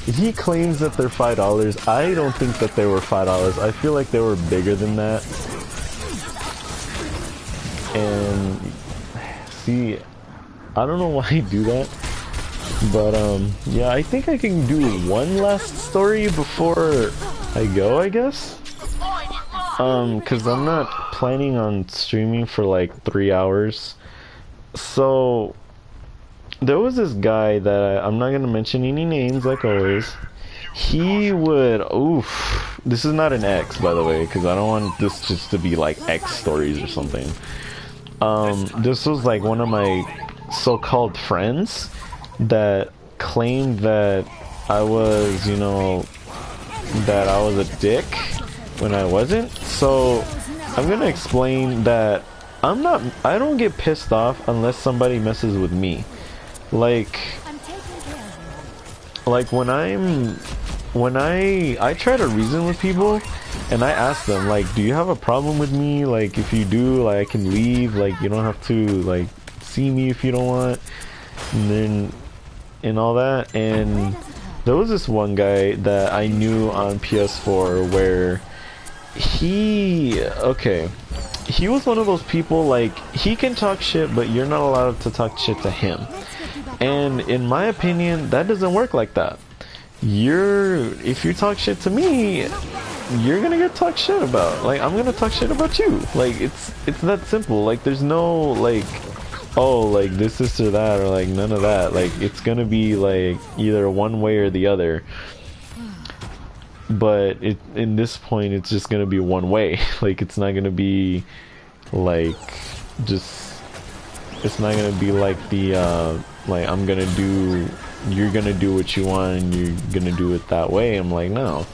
He claims that they're $5. I don't think that they were $5. I feel like they were bigger than that. And see, I don't know why he do that. But yeah, I think I can do one last story before I go, I guess. Cause I'm not planning on streaming for like 3 hours. So there was this guy that I'm not gonna mention any names, like always. He would, oof, this is not an X, by the way, because I don't want this just to be like X stories or something. This was like one of my so-called friends that claimed that I was, you know, that I was a dick when I wasn't. So I'm gonna explain that I don't get pissed off unless somebody messes with me. Like when I try to reason with people, and I ask them, like, do you have a problem with me? Like, if you do, like, I can leave. Like, you don't have to, like, see me if you don't want. And then, and all that. And there was this one guy that I knew on PS4 where okay, he was one of those people, like, he can talk shit, but you're not allowed to talk shit to him. And in my opinion, that doesn't work like that. If you talk shit to me, you're gonna get talked shit about. Like, I'm gonna talk shit about you. Like, it's that simple. Like, there's no, like, oh, like, this or that, or, like, none of that. Like, it's gonna be, like, either one way or the other. But in this point, it's just gonna be one way. Like, it's not gonna be, like, it's not gonna be like like, you're gonna do what you want and you're gonna do it that way. I'm like, no.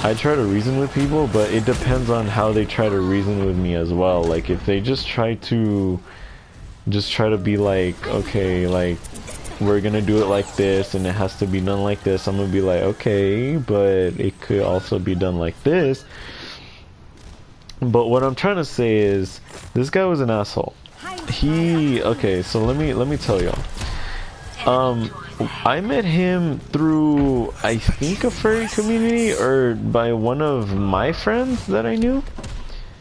I try to reason with people, but it depends on how they try to reason with me as well. Like, if they just try to be like, okay, like, we're gonna do it like this and it has to be done like this, I'm gonna be like, okay, but it could also be done like this. But what I'm trying to say is, this guy was an asshole. Okay, so let me tell y'all. I met him through, I think, a furry community, or by one of my friends that I knew.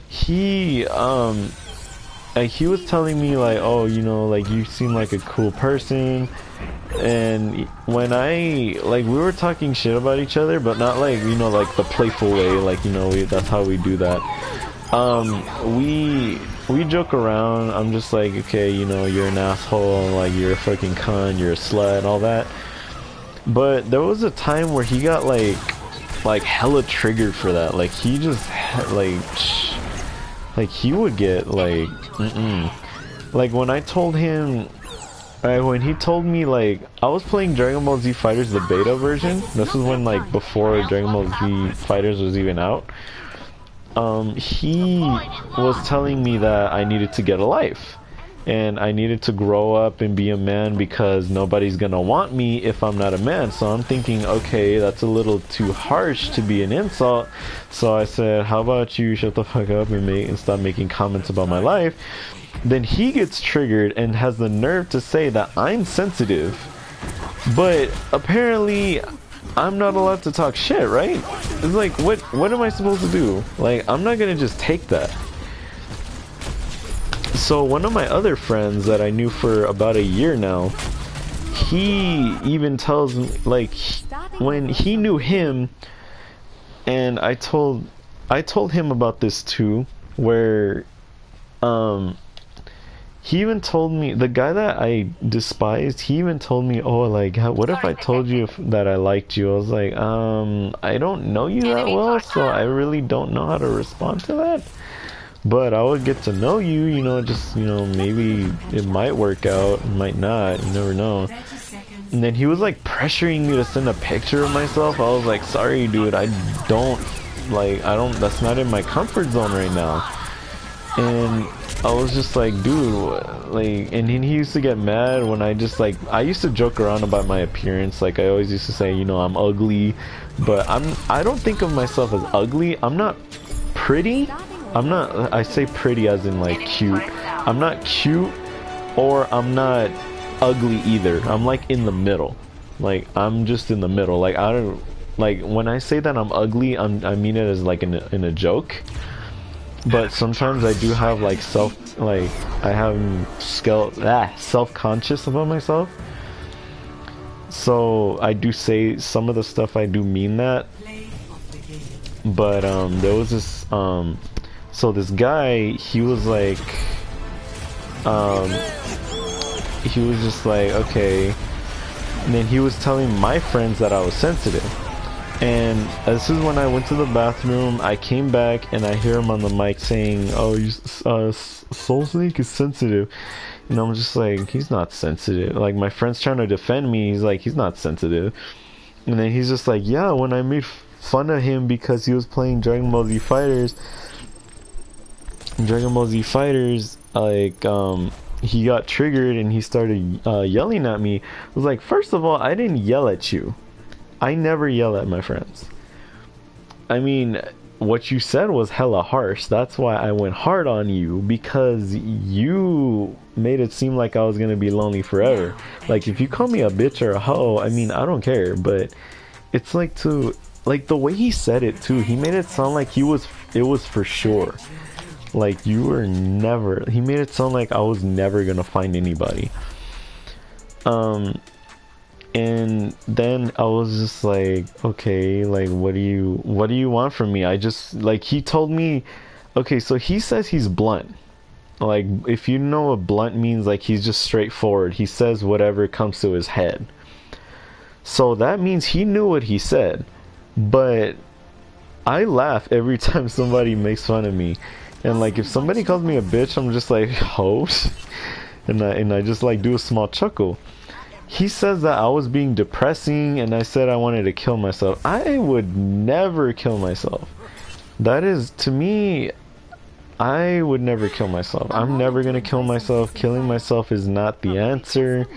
He was telling me, like, oh, you know, like, you seem like a cool person. And when we were talking shit about each other, but not like, you know, like the playful way, like, you know, that's how we do that. We joke around. I'm just like, okay, you know, you're an asshole, like, you're a fucking cunt, you're a slut, and all that. But there was a time where he got like hella triggered for that. Like, he just like he would get like, like, when I told him, when he told me, like, I was playing Dragon Ball Z Fighters, the beta version. This was when, like, before Dragon Ball Z Fighters was even out. He was telling me that I needed to get a life and I needed to grow up and be a man because nobody's gonna want me if I'm not a man. So I'm thinking, okay, that's a little too harsh to be an insult. So I said, how about you shut the fuck up and stop making comments about my life? Then he gets triggered and has the nerve to say that I'm sensitive, but apparently I'm not allowed to talk shit, right? It's like, what am I supposed to do? Like, I'm not gonna just take that. So one of my other friends that I knew for about a year now, he even tells me, like, when he knew him, and I told him about this too, where he even told me, the guy that I despised, he even told me, oh, like, what if I told you that I liked you? I was like, I don't know you that well, so I really don't know how to respond to that. But I would get to know you, you know, just, you know, maybe it might work out, it might not, you never know. And then he was like pressuring me to send a picture of myself. I was like, sorry, dude, that's not in my comfort zone right now. And I was just like, dude, like, and he used to get mad when I just, like, I used to joke around about my appearance. Like, I always used to say, you know, I'm ugly, but I don't think of myself as ugly. I'm not pretty. I say pretty as in, like, cute. I'm not cute, or I'm not ugly either. I'm, like, in the middle. Like, I'm just in the middle. Like, I don't, like, when I say that I'm ugly, I mean it as, like, in a joke. But sometimes I do have, like, self-conscious about myself. So I do say some of the stuff, I do mean that. But there was this so this guy, he was like, he was just like, okay. And then he was telling my friends that I was sensitive. And this is when I went to the bathroom. I came back and I hear him on the mic saying, oh, Soul Snake is sensitive. And I'm just like, he's not sensitive. Like, my friend's trying to defend me. He's like, he's not sensitive. And then he's just like, yeah, when I made fun of him because he was playing Dragon Ball Z Fighters, like, he got triggered and he started yelling at me. I was like, first of all, I didn't yell at you. I never yell at my friends. I mean, what you said was hella harsh. That's why I went hard on you, because you made it seem like I was gonna be lonely forever. Like, if you call me a bitch or a hoe, I mean, I don't care, but it's like to, like, the way he said it too, he made it sound like it was for sure. Like, you were never, he made it sound like I was never gonna find anybody. And then I was just like, okay, like, what do you want from me? I just, like, he told me, okay, so he says he's blunt. Like, if you know what blunt means, like, he's just straightforward. He says whatever comes to his head. So that means he knew what he said. But I laugh every time somebody makes fun of me. And, like, if somebody calls me a bitch, I'm just like, hoes. And I just, like, do a small chuckle. He says that I was being depressing and I said I wanted to kill myself. I would never kill myself. That is, to me, I would never kill myself. I'm never gonna kill myself. Killing myself is not the answer,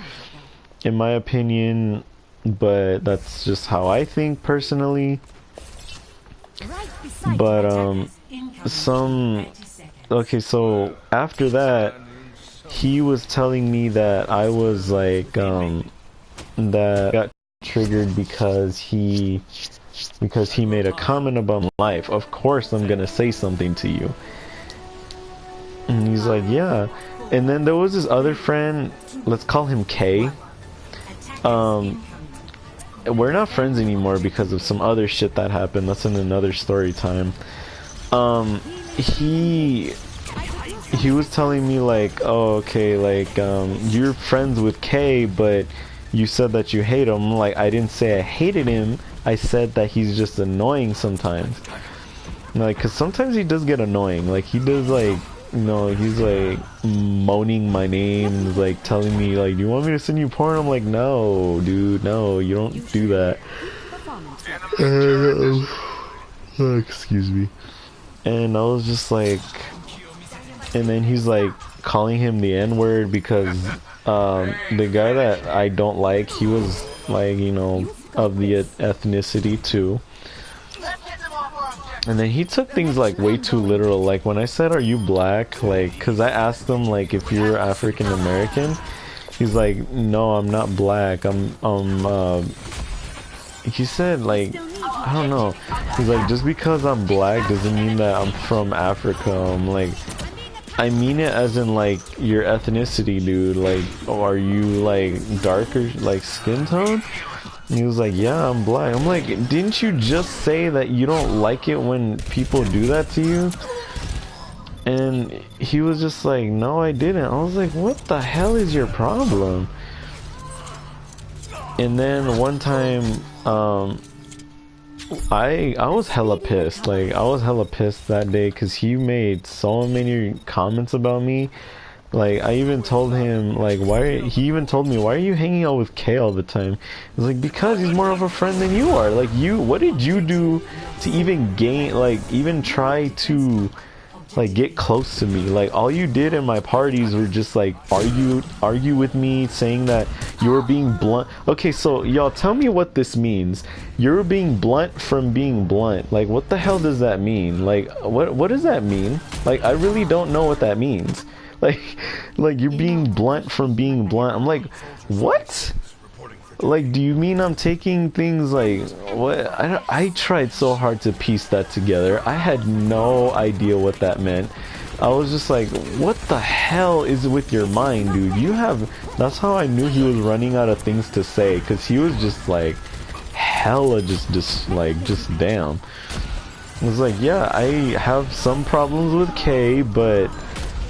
in my opinion, but that's just how I think personally. But, okay, so after that, he was telling me that I was like, that got triggered because he made a comment about my life. Of course I'm gonna say something to you. And he's like, yeah. And then there was this other friend, let's call him K. We're not friends anymore because of some other shit that happened. That's in another story time. He was telling me like, oh, okay, like, you're friends with K, but you said that you hate him. Like, I didn't say I hated him. I said that he's just annoying sometimes. Like, cause sometimes he does get annoying. Like, he does, like, you know, he's like moaning my name, like telling me like, you want me to send you porn? I'm like, no, dude, no, you don't do that. Oh, excuse me. And I was just like, and then he's like calling him the N-word because the guy that I don't like, he was like, you know, of the ethnicity too. And then he took things like way too literal. Like when I said, are you black? Like, cause I asked him like if you're African American. He's like, no, I'm not black. He said like, I don't know. He's like, just because I'm black doesn't mean that I'm from Africa. I'm like, I mean it as in like your ethnicity, dude. Like, oh, are you like darker, like skin tone? And he was like, yeah, I'm black. I'm like, didn't you just say that you don't like it when people do that to you? And he was just like, no, I didn't. I was like, what the hell is your problem? And then one time, I was hella pissed. Like, I was hella pissed that day because he made so many comments about me. Like, I even told him, like, he even told me, why are you hanging out with Kay all the time? I was like, because he's more of a friend than you are. Like, what did you do to even gain, like, even try to, like, get close to me? Like, all you did in my parties were just, like, argue with me, saying that you were being blunt. Okay, so, y'all, tell me what this means. You're being blunt from being blunt. Like, what the hell does that mean? Like, what does that mean? Like, I really don't know what that means. Like you're being blunt from being blunt. I'm like, what? Like, do you mean I'm taking things like, what? I tried so hard to piece that together. I had no idea what that meant. I was just like, what the hell is with your mind, dude? That's how I knew he was running out of things to say, because he was just like, hella just damn. I was like, yeah, I have some problems with K, but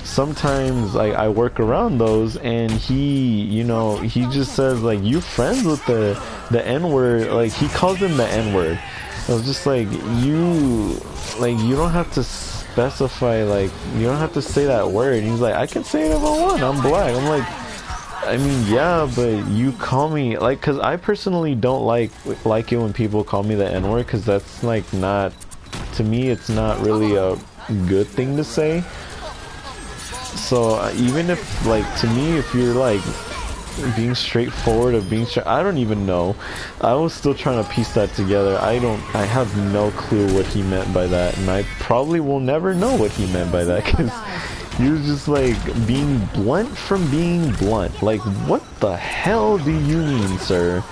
sometimes like I work around those. And he, you know, he just says like, you friends with the N-word. Like, he calls him the N-word. I was just like, you don't have to specify, like, you don't have to say that word. And he's like, I can say it if I want, I'm black. I'm like, I mean, yeah, but you call me, like, because I personally don't like it when people call me the N-word, because that's like not, to me, it's not really a good thing to say. So even if, like, to me, if you're like being straightforward, of being straight. I don't even know. I was still trying to piece that together. I have no clue what he meant by that, and I probably will never know what he meant by that, because he was just like being blunt from being blunt. Like, what the hell do you mean, sir?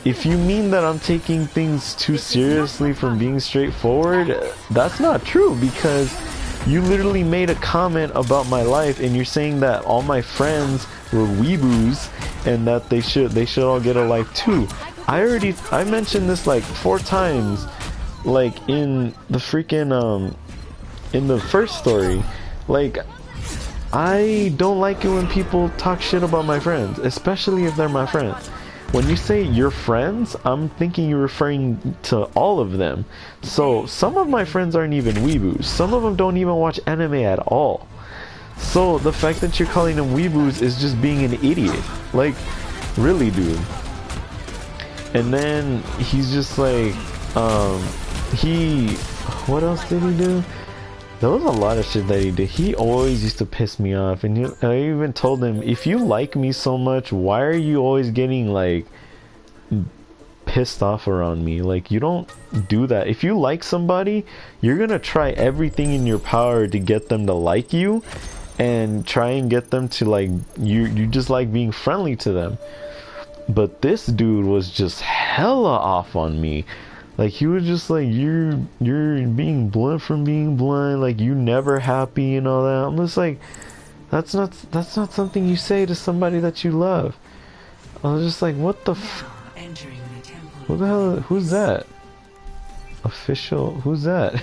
If you mean that I'm taking things too seriously from being straightforward, that's not true, because you literally made a comment about my life, and you're saying that all my friends were weeboos and that they should all get a life too. I mentioned this like 4 times, like in the freaking in the first story. Like, I don't like it when people talk shit about my friends, especially if they're my friends. When you say your friends, I'm thinking you're referring to all of them. So some of my friends aren't even weeboos. Some of them don't even watch anime at all. So the fact that you're calling them weeboos is just being an idiot. Like, really, dude. And then he's just like, what else did he do? There was a lot of shit that he did. He always used to piss me off, and I even told him, if you like me so much, why are you always getting like pissed off around me? Like, you don't do that. If you like somebody, you're gonna try everything in your power to get them to like you, and try and get them to like you just like being friendly to them. But this dude was just hella off on me. Like, he was just like, you're being blunt from being blunt, like, you never happy and all that. I'm just like, that's not something you say to somebody that you love. I was just like, what the who the hell, who's that? Official, who's that?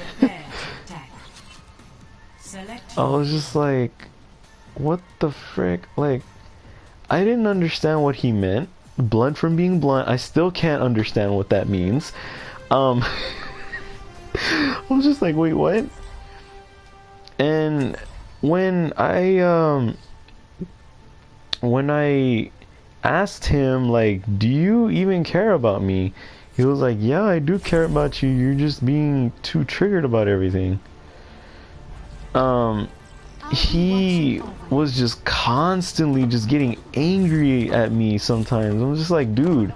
I was just like, what the frick? Like, I didn't understand what he meant. Blunt from being blunt. I still can't understand what that means. I was just like, wait, what? And when I asked him, like, do you even care about me? He was like, yeah, I do care about you. You're just being too triggered about everything. He was just constantly just getting angry at me sometimes. I'm just like, dude,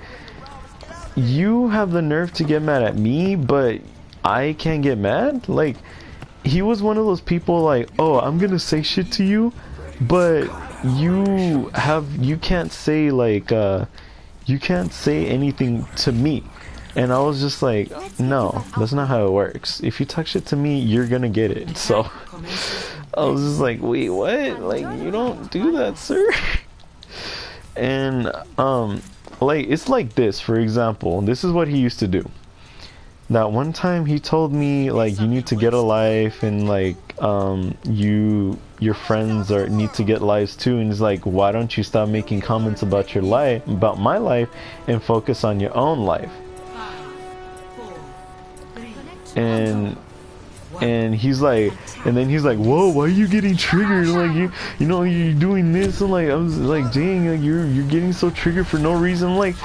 you have the nerve to get mad at me, but I can't get mad? Like, he was one of those people like, oh, I'm gonna say shit to you, but you can't say like, you can't say anything to me. And I was just like, no, that's not how it works. If you talk shit to me, you're gonna get it. So I was just like, wait, what? Like, you don't do that, sir. And like, it's like this, for example, this is what he used to do. That one time he told me, like, you need to get a life, and like, your friends need to get lives too. And he's like, why don't you stop making comments about your life, about my life, and focus on your own life? And he's like, and then he's like, whoa, why are you getting triggered? Like, you know, you're doing this. And like, I was like, dang, like, you're getting so triggered for no reason. I'm like,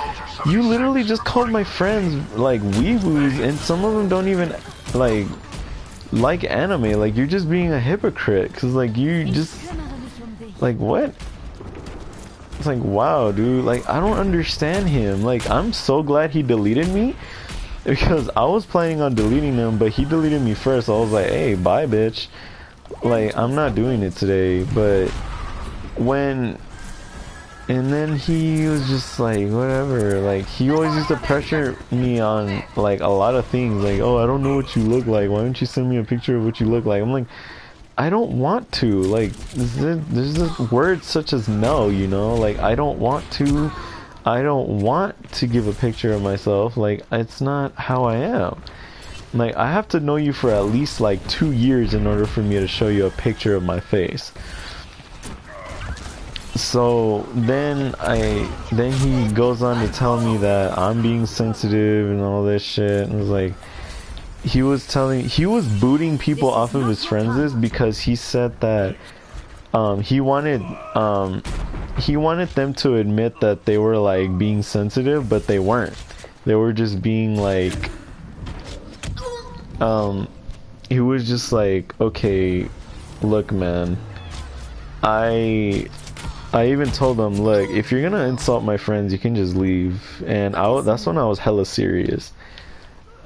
you literally just called my friends like weeboos, and some of them don't even like anime. Like, you're just being a hypocrite, because like, you just like, what? It's like, wow, dude, like, I don't understand him. Like, I'm so glad he deleted me, because I was planning on deleting him, but he deleted me first. I was like, hey, bye, bitch. Like, I'm not doing it today. But and then he was just like, whatever. Like, he always used to pressure me on like a lot of things. Like, oh, I don't know what you look like. Why don't you send me a picture of what you look like? I'm like, I don't want to. Like, there's this word such as no, you know? Like, I don't want to give a picture of myself. Like, it's not how I am. Like, I have to know you for at least like 2 years in order for me to show you a picture of my face. So then he goes on to tell me that I'm being sensitive and all this shit. And it was like, he was booting people off of his friends list because he said that he wanted them to admit that they were like being sensitive, but they weren't. They were just being like, he was just like, okay, look, man, I even told him, look, if you're gonna insult my friends, you can just leave. And that's when I was hella serious.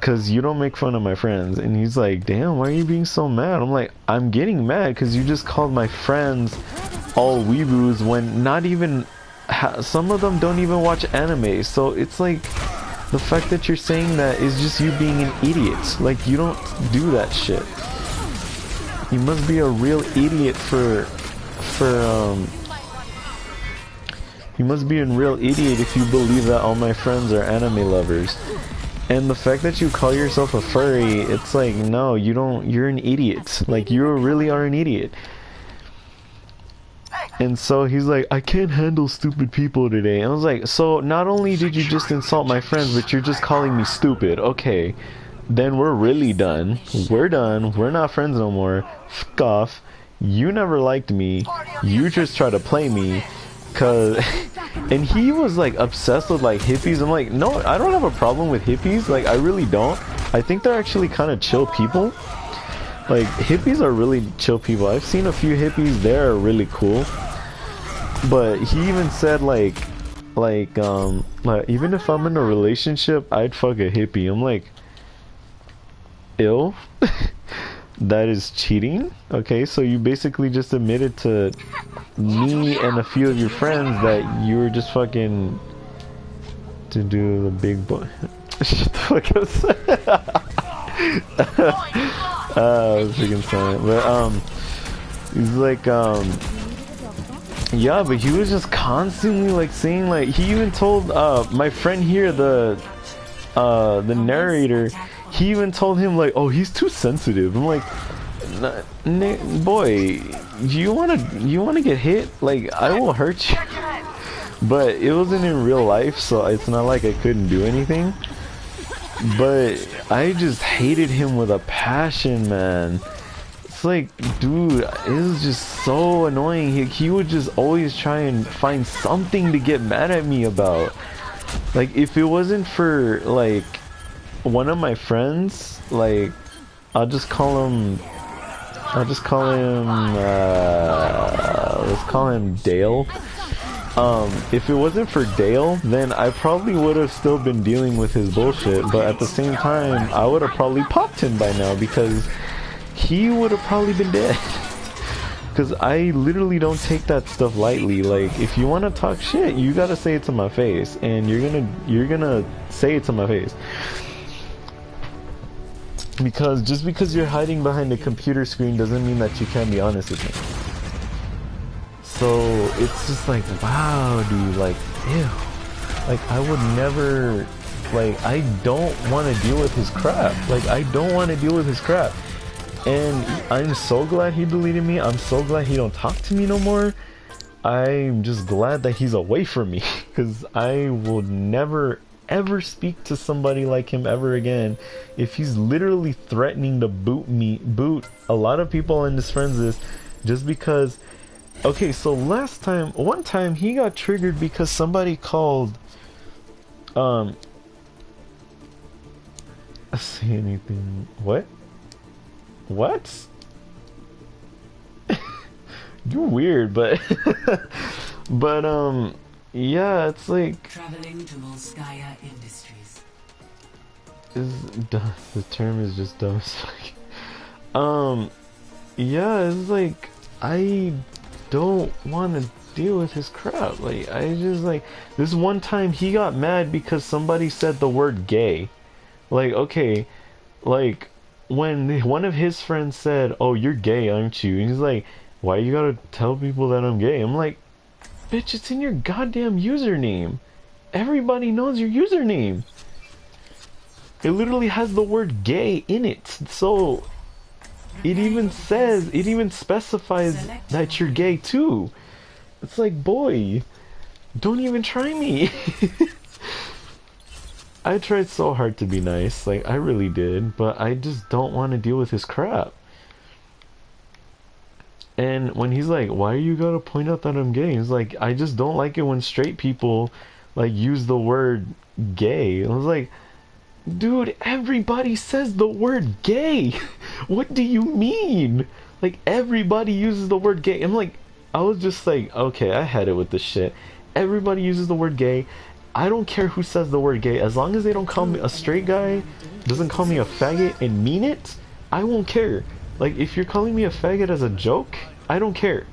Cause you don't make fun of my friends. And he's like, damn, why are you being so mad? I'm like, I'm getting mad because you just called my friends all weeboos when not even, some of them don't even watch anime. So it's like, the fact that you're saying that is just you being an idiot. Like, you don't do that shit. You must be a real idiot you must be a real idiot if you believe that all my friends are anime lovers. And the fact that you call yourself a furry, it's like, no, you don't, you're an idiot. Like, you really are an idiot. And so he's like, I can't handle stupid people today. And I was like, so not only did you just insult my friends, but you're just calling me stupid. Okay, then we're really done. We're done. We're not friends no more. Fuck off. You never liked me. You just try to play me. Cause, and he was like obsessed with like hippies. I'm like, no, I don't have a problem with hippies. Like, I really don't. I think they're actually kind of chill people. Like, hippies are really chill people. I've seen a few hippies. They're really cool. But he even said like even if I'm in a relationship, I'd fuck a hippie. I'm like, ill. That is cheating. Okay, so you basically just admitted to me and a few of your friends that you were just fucking to do the big boy. Shut the fuck up. I was freaking silent. But he's like yeah, but he was just constantly like saying, like, he even told my friend here, the narrator, he even told him like, oh, he's too sensitive. I'm like, boy, you wanna get hit? Like, I will hurt you. But it wasn't in real life, so it's not like I couldn't do anything. But I just hated him with a passion, man. It's like, dude, it was just so annoying. He would just always try and find something to get mad at me about. Like, if it wasn't for like one of my friends, like, let's call him Dale. If it wasn't for Dale, then I probably would have still been dealing with his bullshit, but at the same time, I would have probably popped him by now because he would have probably been dead. Because I literally don't take that stuff lightly. Like, if you want to talk shit, you gotta say it to my face, and you're gonna say it to my face. Because just because you're hiding behind a computer screen doesn't mean that you can't be honest with me. So it's just like, wow, dude, like, ew. Like, I would never, like, I don't want to deal with his crap. Like, I don't want to deal with his crap. And I'm so glad he deleted me. I'm so glad he don't talk to me no more. I'm just glad that he's away from me. Because I will never, ever speak to somebody like him ever again. If he's literally threatening to boot a lot of on his friends list just because. Okay, so one time he got triggered because somebody called, say anything, what? You're weird, but, but, yeah, it's like, Traveling to Volskaya Industries. The term is just dumb as fuck. Yeah, it's like, I don't want to deal with his crap. Like, I just, like, this one time he got mad because somebody said the word gay. Like, okay, like, when one of his friends said, oh, you're gay, aren't you? And he's like, why you gotta tell people that I'm gay? I'm like, bitch, it's in your goddamn username. Everybody knows your username. It literally has the word gay in it. So it even specifies that you're gay too. It's like, boy, don't even try me. I tried so hard to be nice, like, I really did, but I just don't want to deal with his crap. And when he's like, why you gotta point out that I'm gay? He's like, I just don't like it when straight people, like, use the word gay. I was like, dude, everybody says the word gay. What do you mean? Like, everybody uses the word gay. I'm like, I was just like, okay, I had it with this shit. Everybody uses the word gay. I don't care who says the word gay, as long as they don't call me a straight guy, doesn't call me a faggot and mean it, I won't care. Like, if you're calling me a faggot as a joke, I don't care.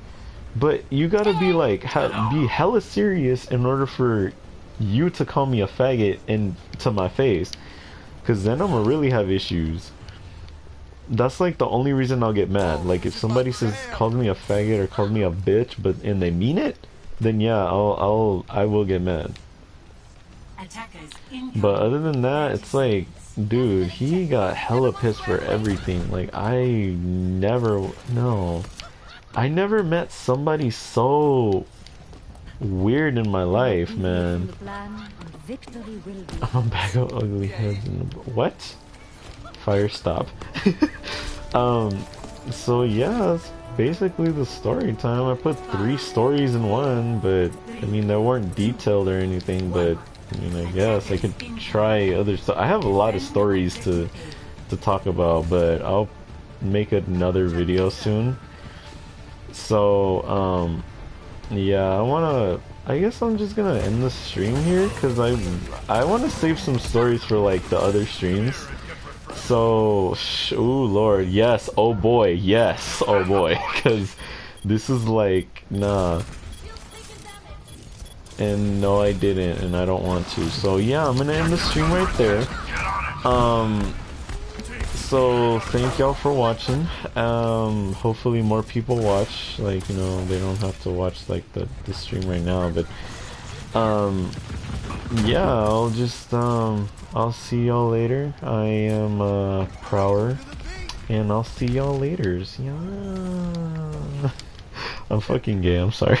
But you gotta be like, be hella serious in order for you to call me a faggot and to my face. Cause then I'm gonna really have issues. That's like the only reason I'll get mad. Like if somebody says calls me a faggot or calls me a bitch, but and they mean it, then yeah, I will get mad. But other than that, it's like, dude, he got hella pissed for everything. Like I never, no, I never met somebody so weird in my life, man. I'm a bag of ugly heads in the what? Fire stop. So yeah, that's basically the story time. I put 3 stories in one, but I mean they weren't detailed or anything, but I mean I guess I could try other stuff. I have a lot of stories to talk about, but I'll make another video soon. So yeah, I guess I'm just gonna end the stream here because I want to save some stories for like the other streams. So, ooh, Lord, yes, oh boy, yes, oh boy, because this is like, nah. And no, I didn't, and I don't want to. So yeah, I'm gonna end the stream right there. So thank y'all for watching. Hopefully more people watch. Like, you know, they don't have to watch like the stream right now, but yeah, I'll see y'all later. I am Prower, and I'll see y'all later. Yeah. I'm fucking gay, I'm sorry.